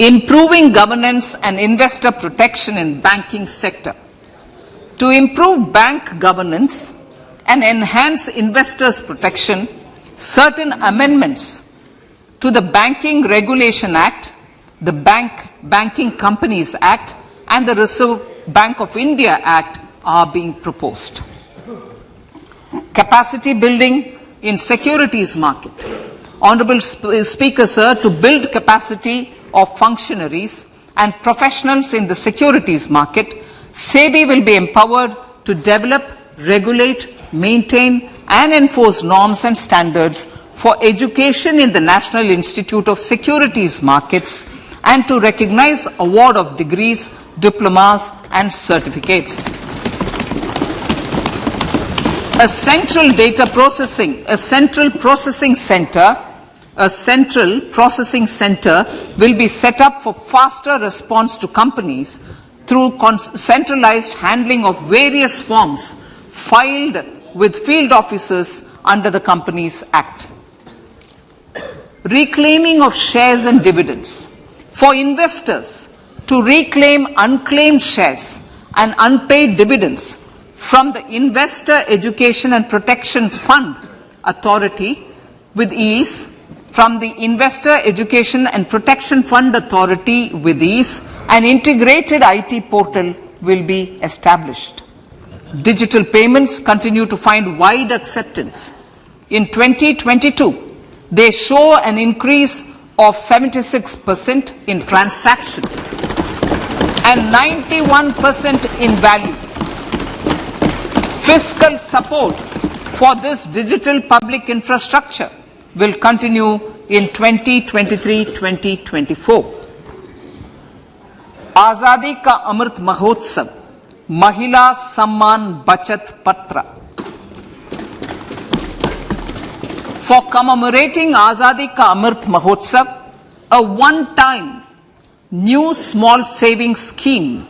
Improving governance and investor protection in banking sector. To improve bank governance and enhance investors' protection, certain amendments to the Banking Regulation Act, the Banking Companies Act, and the Reserve Bank of India Act are being proposed. Capacity building in securities market. Honorable Speaker, sir, to build capacity of functionaries and professionals in the securities market, SEBI will be empowered to develop, regulate, maintain, and enforce norms and standards for education in the National Institute of Securities Markets and to recognize award of degrees, diplomas, and certificates. A central processing center will be set up for faster response to companies through centralized handling of various forms filed with field officers under the Companies Act. Reclaiming of shares and dividends. For investors to reclaim unclaimed shares and unpaid dividends from the Investor Education and Protection Fund Authority with ease, from the Investor Education and Protection Fund Authority with ease, an integrated IT portal will be established. Digital payments continue to find wide acceptance. In 2022, they show an increase of 76% in transaction and 91% in value. Fiscal support for this digital public infrastructure will continue in 2023-2024. Azadi Ka Amrit Mahotsav, Mahila Samman Bachat Patra. For commemorating Azadi Ka Amrit Mahotsav, a one-time new small savings scheme,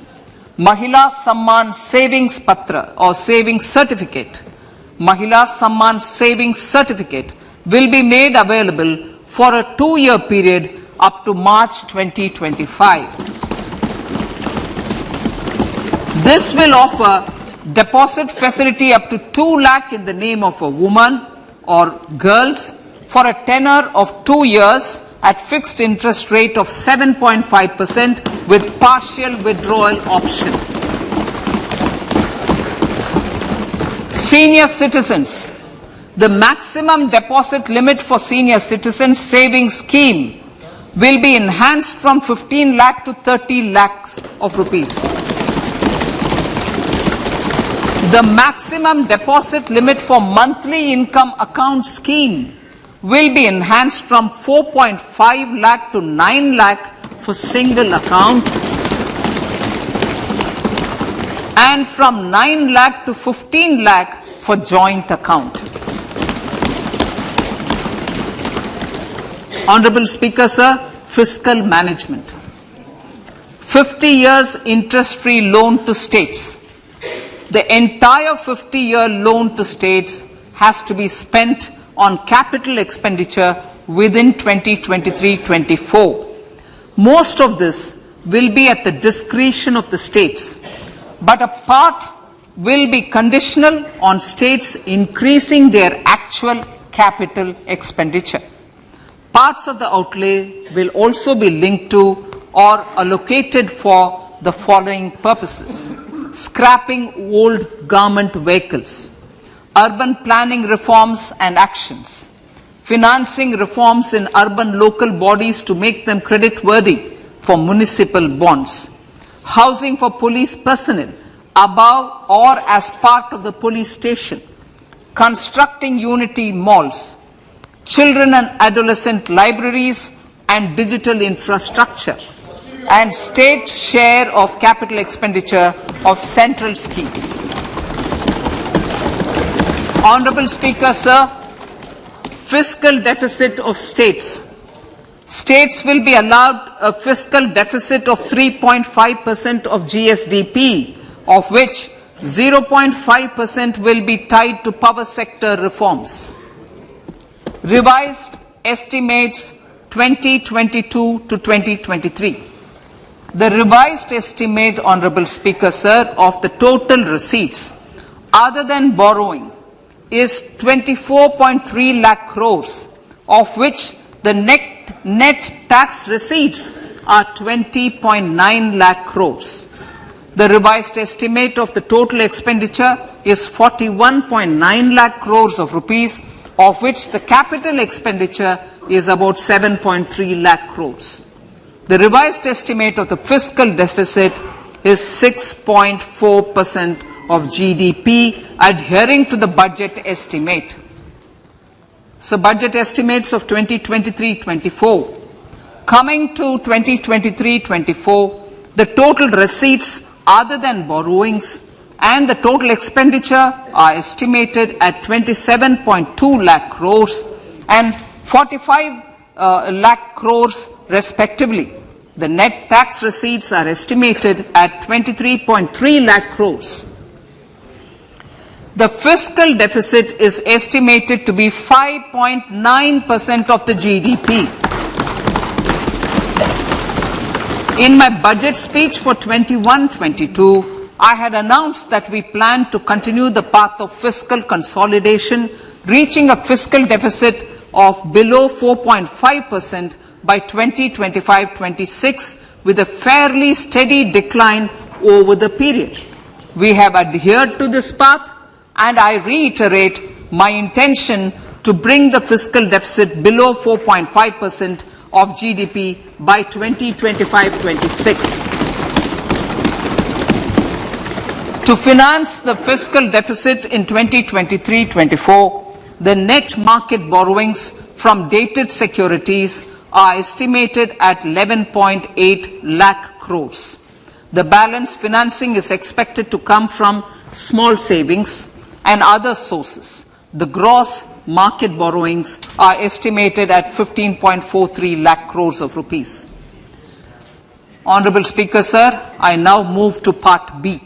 Mahila Samman Savings Patra or Savings Certificate, Mahila Samman Savings Certificate will be made available for a 2-year period up to March 2025. This will offer deposit facility up to 2 lakh in the name of a woman or girls for a tenure of 2 years at fixed interest rate of 7.5% with partial withdrawal option. Senior citizens. The maximum deposit limit for senior citizens savings scheme will be enhanced from 15 lakh to 30 lakhs of rupees. The maximum deposit limit for monthly income account scheme will be enhanced from 4.5 lakh to 9 lakh for single account and from 9 lakh to 15 lakh for joint account. Honorable Speaker, sir, fiscal management. 50 years interest-free loan to states. The entire 50-year loan to states has to be spent on capital expenditure within 2023-24. Most of this will be at the discretion of the states, but a part will be conditional on states increasing their actual capital expenditure. Parts of the outlay will also be linked to or allocated for the following purposes: scrapping old government vehicles, urban planning reforms and actions, financing reforms in urban local bodies to make them credit-worthy for municipal bonds, housing for police personnel above or as part of the police station, constructing unity malls, children and adolescent libraries and digital infrastructure, and state share of capital expenditure of central schemes. Honorable Speaker, sir, fiscal deficit of states. States will be allowed a fiscal deficit of 3.5% of GSDP, of which 0.5% will be tied to power sector reforms. Revised estimates 2022 to 2023. The revised estimate, Honorable Speaker, sir, of the total receipts other than borrowing is 24.3 lakh crores, of which the net tax receipts are 20.9 lakh crores. The revised estimate of the total expenditure is 41.9 lakh crores of rupees, of which the capital expenditure is about 7.3 lakh crores. The revised estimate of the fiscal deficit is 6.4% of GDP, adhering to the budget estimate. So budget estimates of 2023-24. Coming to 2023-24, the total receipts other than borrowings and the total expenditure are estimated at 27.2 lakh crores and 45 lakh crores respectively. The net tax receipts are estimated at 23.3 lakh crores. The fiscal deficit is estimated to be 5.9% of the GDP. In my budget speech for 21-22, I had announced that we plan to continue the path of fiscal consolidation, reaching a fiscal deficit of below 4.5% by 2025-26 with a fairly steady decline over the period. We have adhered to this path, and I reiterate my intention to bring the fiscal deficit below 4.5% of GDP by 2025-26. To finance the fiscal deficit in 2023-24, the net market borrowings from dated securities are estimated at 11.8 lakh crores. The balance financing is expected to come from small savings and other sources. The gross market borrowings are estimated at 15.43 lakh crores of rupees. Honorable Speaker, sir, I now move to Part B.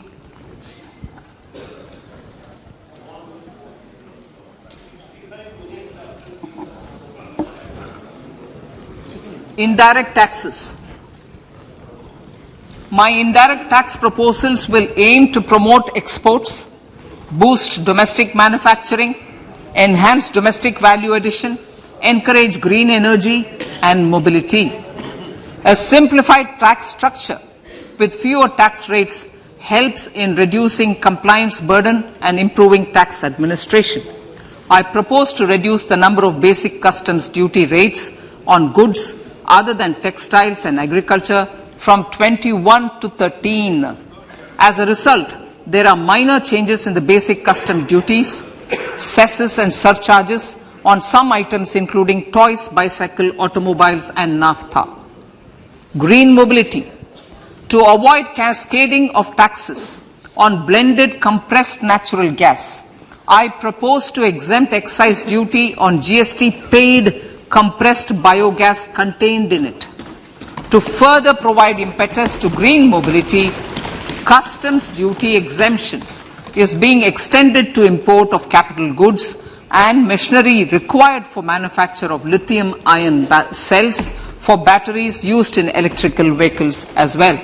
Indirect taxes. My indirect tax proposals will aim to promote exports, boost domestic manufacturing, enhance domestic value addition, encourage green energy and mobility. A simplified tax structure with fewer tax rates helps in reducing compliance burden and improving tax administration. I propose to reduce the number of basic customs duty rates on goods other than textiles and agriculture from 21 to 13. As a result, there are minor changes in the basic custom duties, cesses and surcharges on some items including toys, bicycle, automobiles and naphtha. Green mobility. To avoid cascading of taxes on blended compressed natural gas, I propose to exempt excise duty on GST paid compressed biogas contained in it. To further provide impetus to green mobility, customs duty exemptions is being extended to import of capital goods and machinery required for manufacture of lithium-ion cells for batteries used in electrical vehicles as well.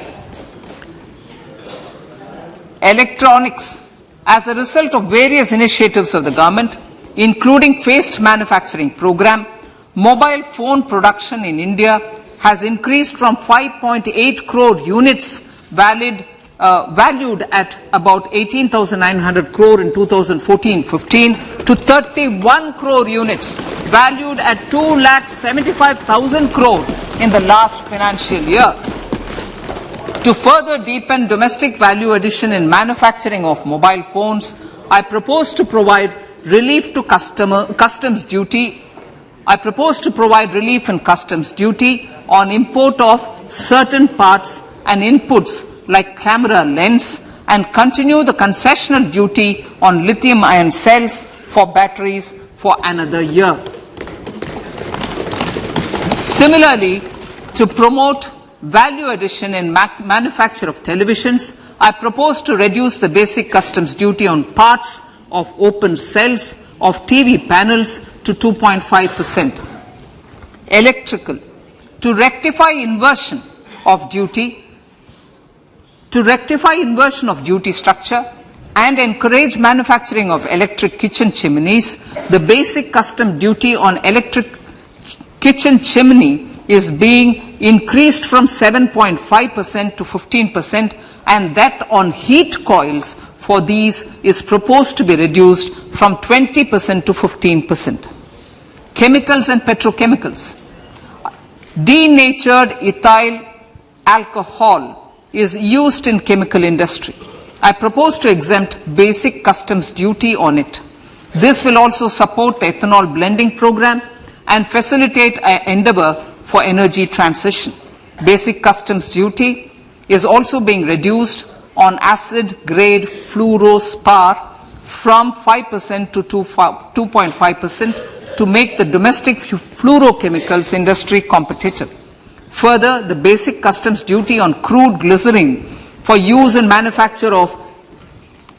Electronics. As a result of various initiatives of the government, including phased manufacturing program, mobile phone production in India has increased from 5.8 crore units valued at about 18,900 crore in 2014-15 to 31 crore units valued at 2,75,000 crore in the last financial year. To further deepen domestic value addition in manufacturing of mobile phones, I propose to provide relief to customs duty. I propose to provide relief in customs duty on import of certain parts and inputs like camera lens and continue the concessional duty on lithium-ion cells for batteries for another year. Similarly, to promote value addition in manufacture of televisions, I propose to reduce the basic customs duty on parts of open cells of TV panels to 2.5%. Electrical. To rectify inversion of duty structure and encourage manufacturing of electric kitchen chimneys, the basic custom duty on electric kitchen chimney is being increased from 7.5% to 15%, and that on heat coils for these is proposed to be reduced from 20% to 15%. Chemicals and petrochemicals. Denatured ethyl alcohol is used in chemical industry. I propose to exempt basic customs duty on it. This will also support the ethanol blending program and facilitate an endeavor for energy transition. Basic customs duty is also being reduced on acid-grade fluorospar from 5% to 2.5% to make the domestic fluorochemicals industry competitive. Further, the basic customs duty on crude glycerin for use in manufacture of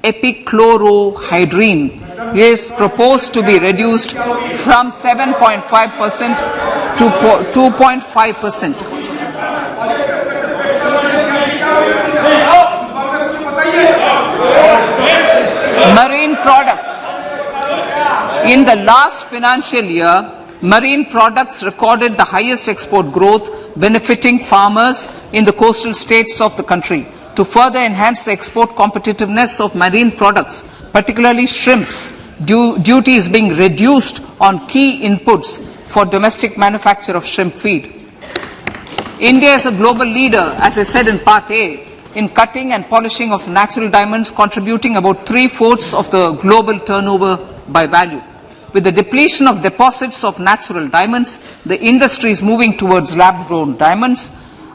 epichlorohydrin is proposed to be reduced from 7.5% to 2.5%. Marine products. In the last financial year, marine products recorded the highest export growth, benefiting farmers in the coastal states of the country. To further enhance the export competitiveness of marine products, particularly shrimps, duty is being reduced on key inputs for domestic manufacture of shrimp feed. India is a global leader, as I said in Part A, in cutting and polishing of natural diamonds, contributing about 3/4 of the global turnover by value. With the depletion of deposits of natural diamonds, the industry is moving towards lab-grown diamonds,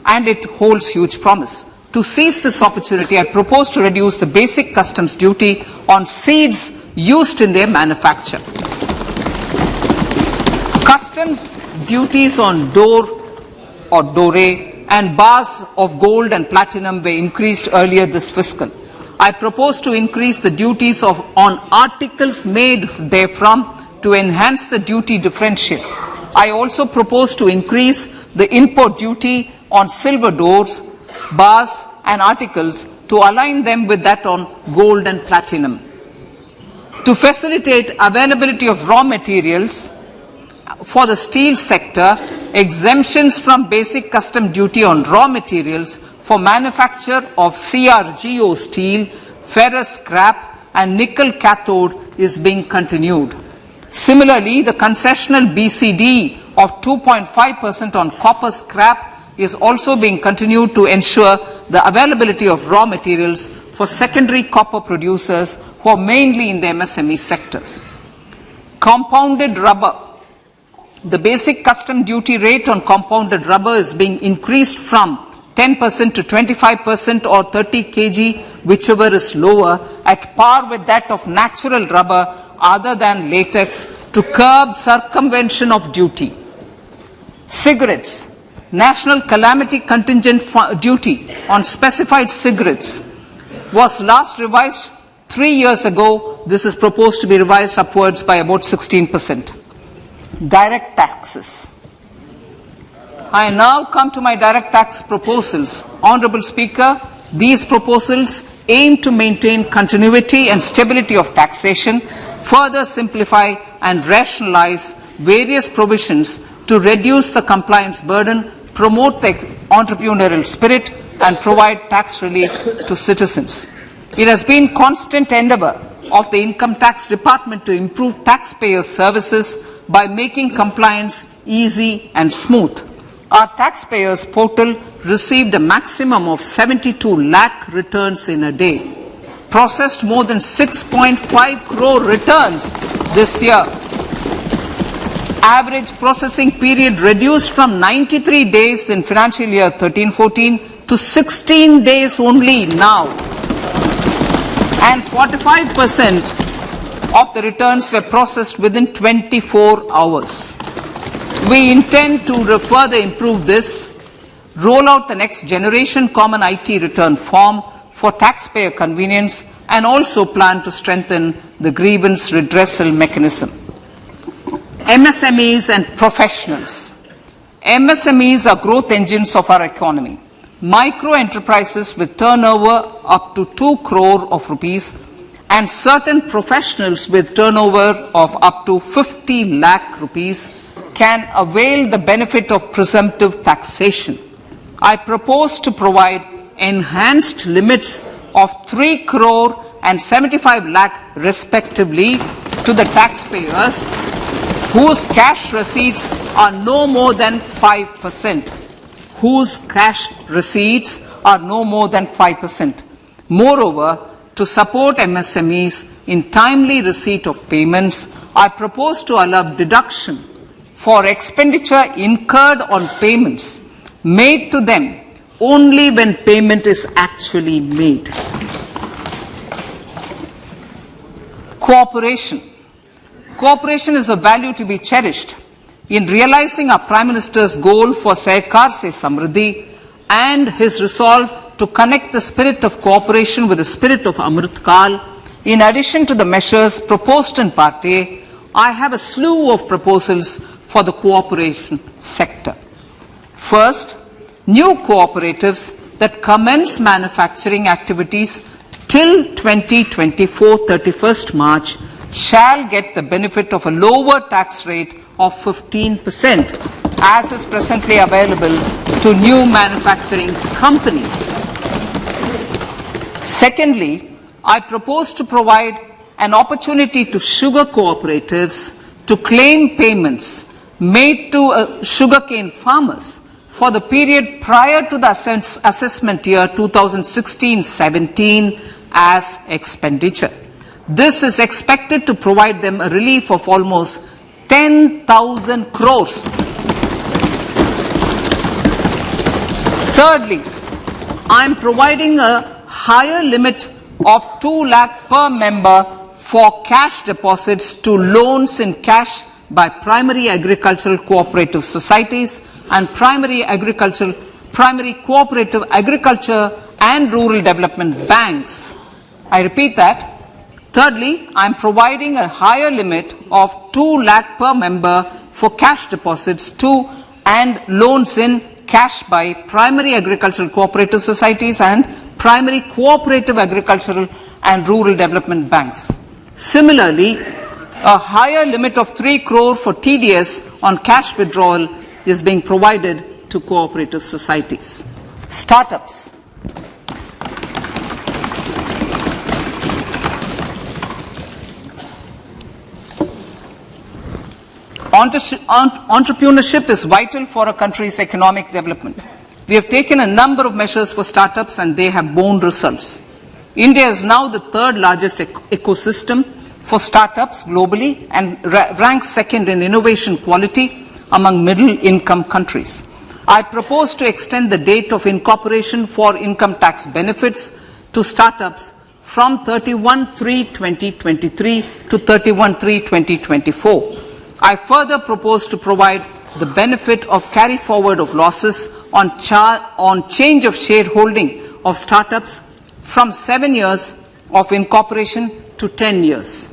and it holds huge promise. To seize this opportunity, I propose to reduce the basic customs duty on seeds used in their manufacture. Customs duties on dore or doré and bars of gold and platinum were increased earlier this fiscal. I propose to increase the duties on articles made therefrom to enhance the duty differential. I also propose to increase the import duty on silver doors, bars and articles to align them with that on gold and platinum. To facilitate availability of raw materials for the steel sector, exemptions from basic custom duty on raw materials for manufacture of CRGO steel, ferrous scrap and nickel cathode is being continued. Similarly, the concessional BCD of 2.5% on copper scrap is also being continued to ensure the availability of raw materials for secondary copper producers who are mainly in the MSME sectors. Compounded rubber. The basic custom duty rate on compounded rubber is being increased from 10% to 25% or 30 kg, whichever is lower, at par with that of natural rubber other than latex, to curb circumvention of duty. Cigarettes. National calamity contingent duty on specified cigarettes was last revised 3 years ago. This is proposed to be revised upwards by about 16%. Direct taxes. I now come to my direct tax proposals. Honourable Speaker, these proposals aim to maintain continuity and stability of taxation, further simplify and rationalize various provisions to reduce the compliance burden, promote the entrepreneurial spirit and provide tax relief to citizens. It has been constant endeavour of the Income Tax Department to improve taxpayers' services by making compliance easy and smooth. Our taxpayers portal received a maximum of 72 lakh returns in a day, processed more than 6.5 crore returns this year. Average processing period reduced from 93 days in financial year 13-14 to 16 days only now. And 45% of the returns were processed within 24 hours. We intend to further improve this, roll out the next generation common IT return form for taxpayer convenience, and also plan to strengthen the grievance redressal mechanism. MSMEs and professionals. MSMEs are growth engines of our economy. Micro enterprises with turnover up to 2 crore of rupees and certain professionals with turnover of up to 50 lakh rupees can avail the benefit of presumptive taxation. I propose to provide enhanced limits of 3 crore and 75 lakh respectively to the taxpayers whose cash receipts are no more than 5%. Whose cash receipts are no more than 5%. Moreover, to support MSMEs in timely receipt of payments, I propose to allow deduction for expenditure incurred on payments made to them only when payment is actually made. Cooperation. Cooperation is a value to be cherished. In realizing our Prime Minister's goal for Sehkar Se Samriddhi and his resolve to connect the spirit of cooperation with the spirit of Amrit Kal, in addition to the measures proposed in Part A, I have a slew of proposals for the cooperation sector. First, new cooperatives that commence manufacturing activities till 2024 31st March shall get the benefit of a lower tax rate of 15%, as is presently available to new manufacturing companies. Secondly, I propose to provide an opportunity to sugar cooperatives to claim payments made to sugarcane farmers for the period prior to the assessment year 2016-17 as expenditure. This is expected to provide them a relief of almost 10,000 crores. Thirdly, I am providing a higher limit of 2 lakh per member for cash deposits to loans in cash by primary agricultural cooperative societies and primary cooperative agriculture and rural development banks. I repeat that. Thirdly, I am providing a higher limit of 2 lakh per member for cash deposits to and loans in cash by primary agricultural cooperative societies and primary cooperative agricultural and rural development banks. Similarly, a higher limit of 3 crore for TDS on cash withdrawal is being provided to cooperative societies. Startups. Entrepreneurship is vital for a country's economic development. We have taken a number of measures for startups and they have borne results. India is now the third largest ecosystem for startups globally and ranks second in innovation quality among middle-income countries. I propose to extend the date of incorporation for income tax benefits to startups from 31/3/2023 to 31/3/2024. I further propose to provide the benefit of carry forward of losses on change of shareholding of startups from 7 years of incorporation to 10 years.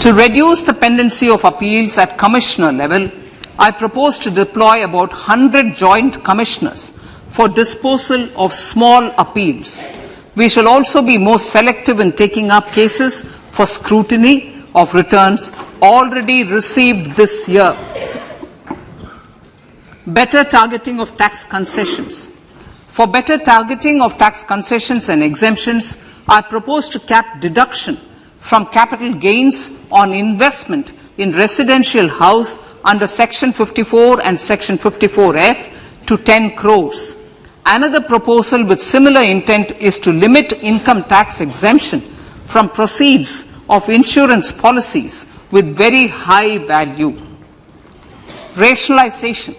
To reduce the pendency of appeals at commissioner level, I propose to deploy about 100 joint commissioners for disposal of small appeals. We shall also be more selective in taking up cases for scrutiny of returns already received this year. Better targeting of tax concessions. For better targeting of tax concessions and exemptions, I propose to cap deduction from capital gains on investment in residential house under Section 54 and Section 54F to 10 crores. Another proposal with similar intent is to limit income tax exemption from proceeds of insurance policies with very high value. Rationalization.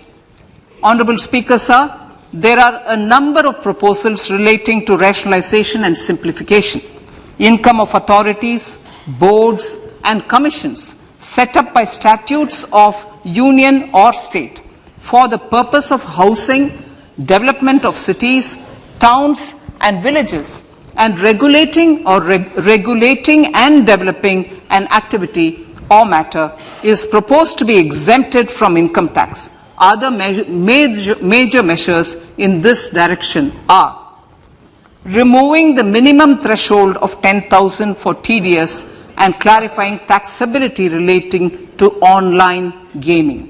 Honourable Speaker, sir, there are a number of proposals relating to rationalization and simplification. Income of authorities, boards and commissions set up by statutes of union or state for the purpose of housing, development of cities, towns and villages, and regulating and developing an activity or matter is proposed to be exempted from income tax. Other major measures in this direction are removing the minimum threshold of 10,000 for TDS and clarifying taxability relating to online gaming,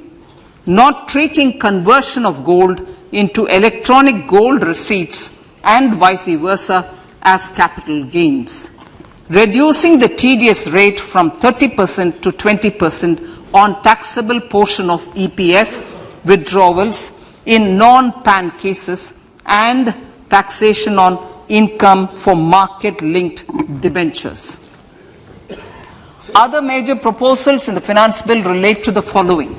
not treating conversion of gold into electronic gold receipts and vice versa as capital gains, reducing the TDS rate from 30% to 20% on taxable portion of EPF withdrawals in non-PAN cases, and taxation on income for market-linked debentures. Other major proposals in the finance bill relate to the following: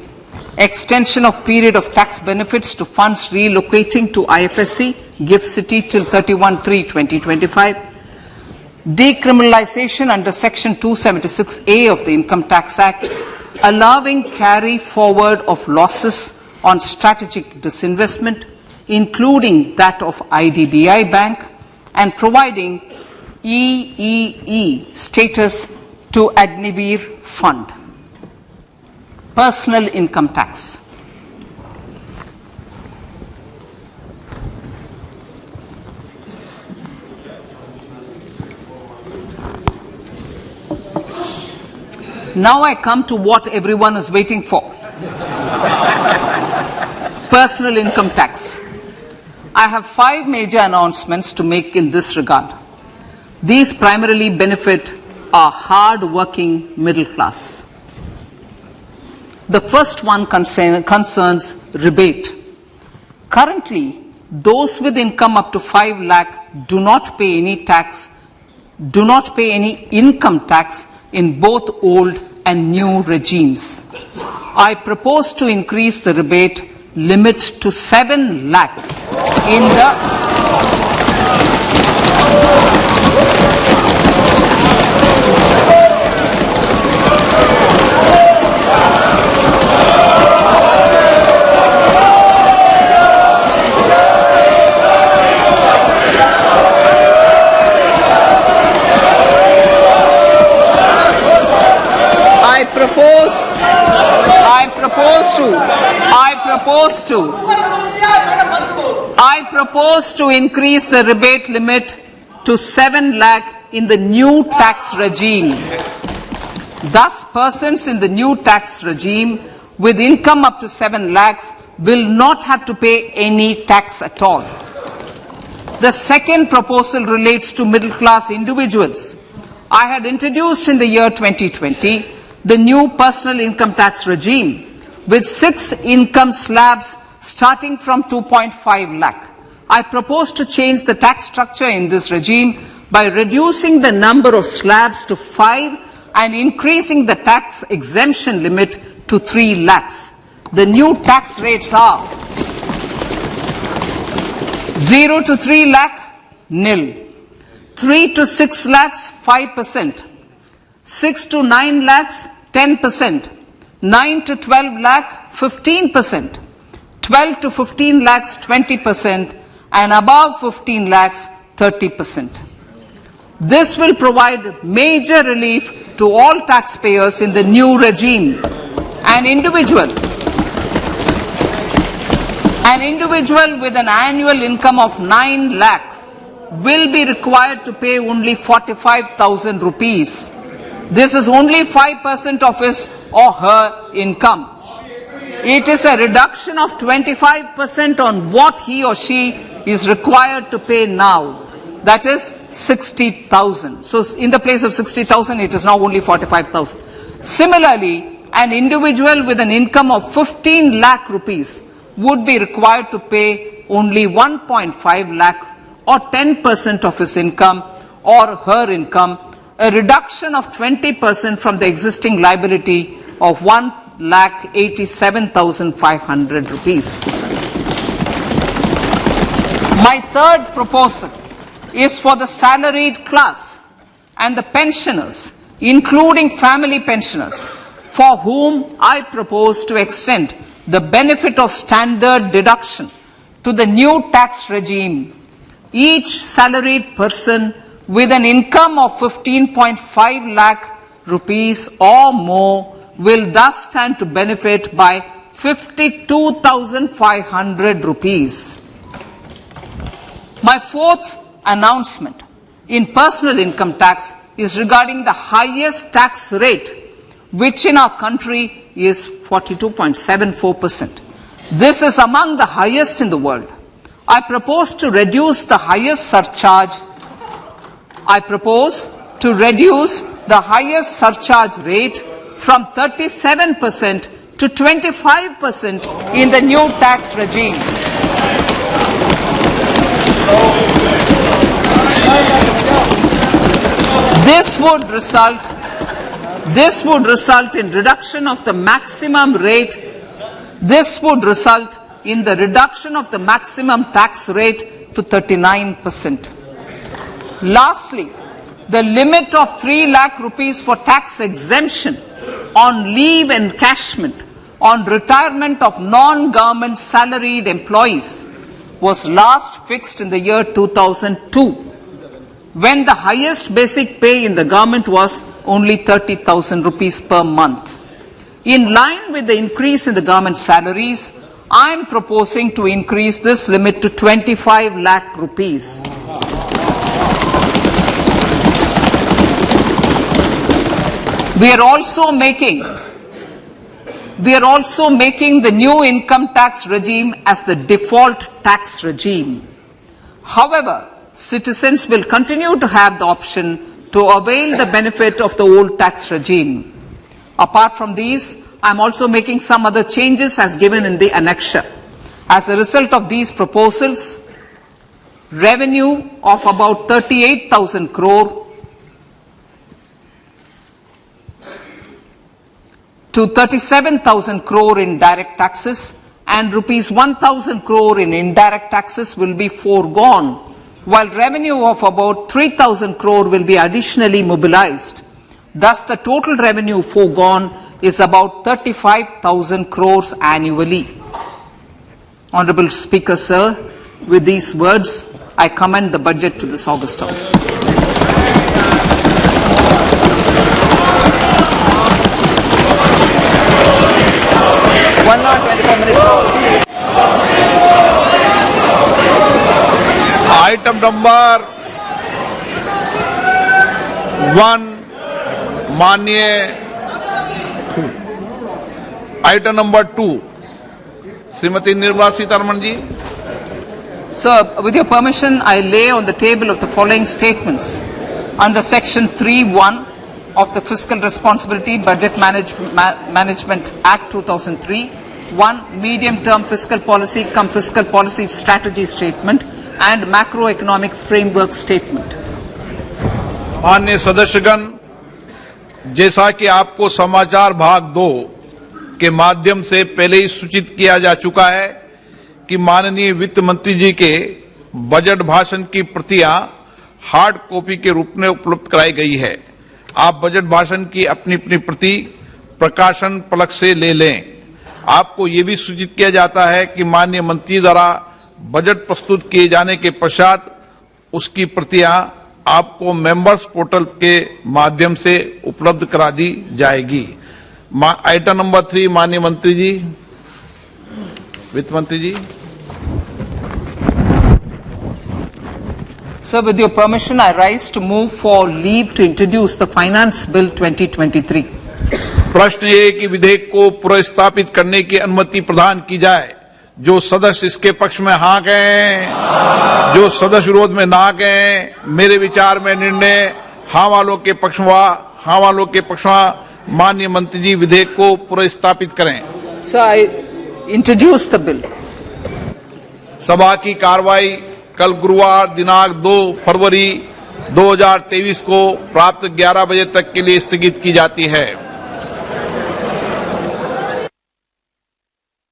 extension of period of tax benefits to funds relocating to IFSC, GIFT City till 31/3/2025, decriminalization under Section 276A of the Income Tax Act, allowing carry forward of losses on strategic disinvestment, including that of IDBI Bank, and providing EEE status to Agnivir Fund. Personal income tax. Now I come to what everyone is waiting for. Personal income tax. I have 5 major announcements to make in this regard. These primarily benefit our hard-working middle class. The first one concerns rebate. Currently, those with income up to 5 lakh do not pay any income tax in both old and new regimes. I propose to increase the rebate limit to 7 lakhs in the I propose to increase the rebate limit to 7 lakh in the new tax regime. Thus, persons in the new tax regime with income up to 7 lakhs will not have to pay any tax at all. The second proposal relates to middle-class individuals. I had introduced in the year 2020 the new personal income tax regime with 6 income slabs starting from 2.5 lakh. I propose to change the tax structure in this regime by reducing the number of slabs to 5 and increasing the tax exemption limit to 3 lakhs. The new tax rates are 0 to 3 lakh, nil. 3 to 6 lakhs, 5%. 6 to 9 lakhs, 10%. 9 to 12 lakh, 15%. 12 to 15 lakhs, 20%. And above 15 lakhs, 30%. This will provide major relief to all taxpayers in the new regime. An individual with an annual income of 9 lakhs will be required to pay only 45,000 rupees. This is only 5% of his or her income. It is a reduction of 25% on what he or she is required to pay now. That is 60,000. So in the place of 60,000, it is now only 45,000. Similarly, an individual with an income of 15 lakh rupees would be required to pay only 1.5 lakh or 10% of his income or her income, a reduction of 20% from the existing liability of 1,87,500 rupees. My third proposal is for the salaried class and the pensioners, including family pensioners, for whom I propose to extend the benefit of standard deduction to the new tax regime. Each salaried person with an income of 15.5 lakh rupees or more will thus stand to benefit by 52,500 rupees. My fourth announcement in personal income tax is regarding the highest tax rate, which in our country is 42.74%. This is among the highest in the world. I propose to reduce the highest surcharge. Rate from 37% to 25% in the new tax regime. This would result in reduction of the maximum rate. This would result in the reduction of the maximum tax rate to 39%. Lastly, the limit of 3 lakh rupees for tax exemption on leave encashment on retirement of non-government salaried employees was last fixed in the year 2002, when the highest basic pay in the government was only 30,000 rupees per month. In line with the increase in the government salaries, I am proposing to increase this limit to 25 lakh rupees. We are also making the new income tax regime as the default tax regime. However, citizens will continue to have the option to avail the benefit of the old tax regime. Apart from these, I am also making some other changes as given in the annexure. As a result of these proposals, revenue of about 38,000 crore to 37,000 crore in direct taxes and rupees 1,000 crore in indirect taxes will be foregone, while revenue of about 3,000 crore will be additionally mobilized. Thus, the total revenue foregone is about 35,000 crores annually. Honorable Speaker, sir, with these words, I commend the budget to this August House. Item number 1, माननीय item number 2 Shrimati Nirmala Sitharaman ji, Sir, with your permission, I lay on the table of the following statements. Under Section 3(1) of the Fiscal Responsibility Budget Management Act 2003, 1. Medium-term fiscal policy cum fiscal policy strategy statement and macroeconomic framework statement. माननीय सदस्यगण, जैसा कि आपको समाचार भाग 2 के माध्यम से पहले ही सूचित किया जा चुका है कि माननीय वित्त मंत्री जी के बजट भाषण की प्रतियां हार्ड कॉपी के रूप में उपलब्ध कराई गई है। आप बजट भाषण की अपनी अपनी प्रति प्रकाशन पलक से ले लें। आपको ये भी सूचित किया जाता है कि माननीय मंत्री द्वारा बजट प्रस्तुत किए जाने के पश्चात उसकी प्रतियां आपको मेंबर्स पोर्टल के माध्यम से उपलब्ध करा दी जाएगी। आइटम नंबर 3, माननीय मंत्री जी, वित्त मंत्री जी। Sir, with your permission, I rise to move for leave to introduce the Finance Bill 2023. प्रश्न ये कि विधेयक को पुनर्स्थापित करने की अनुमति प्रदान की जाए। जो सदस्य इसके पक्ष में हाँ कहें, जो सदस्य विरोध में ना कहें। मेरे विचार में निर्णय हाँ वालों के पक्ष में, हाँ वालों के पक्ष में। माननीय मंत्री जी विधेयक को पुनर्स्थापित करें। Sir, I introduce the bill. सभा की कार्रवाई कल गुरुवार दिनांक 2 फरवरी 2023 को प्राप्त 11 बजे तक के लिए स्थगित की जाती है।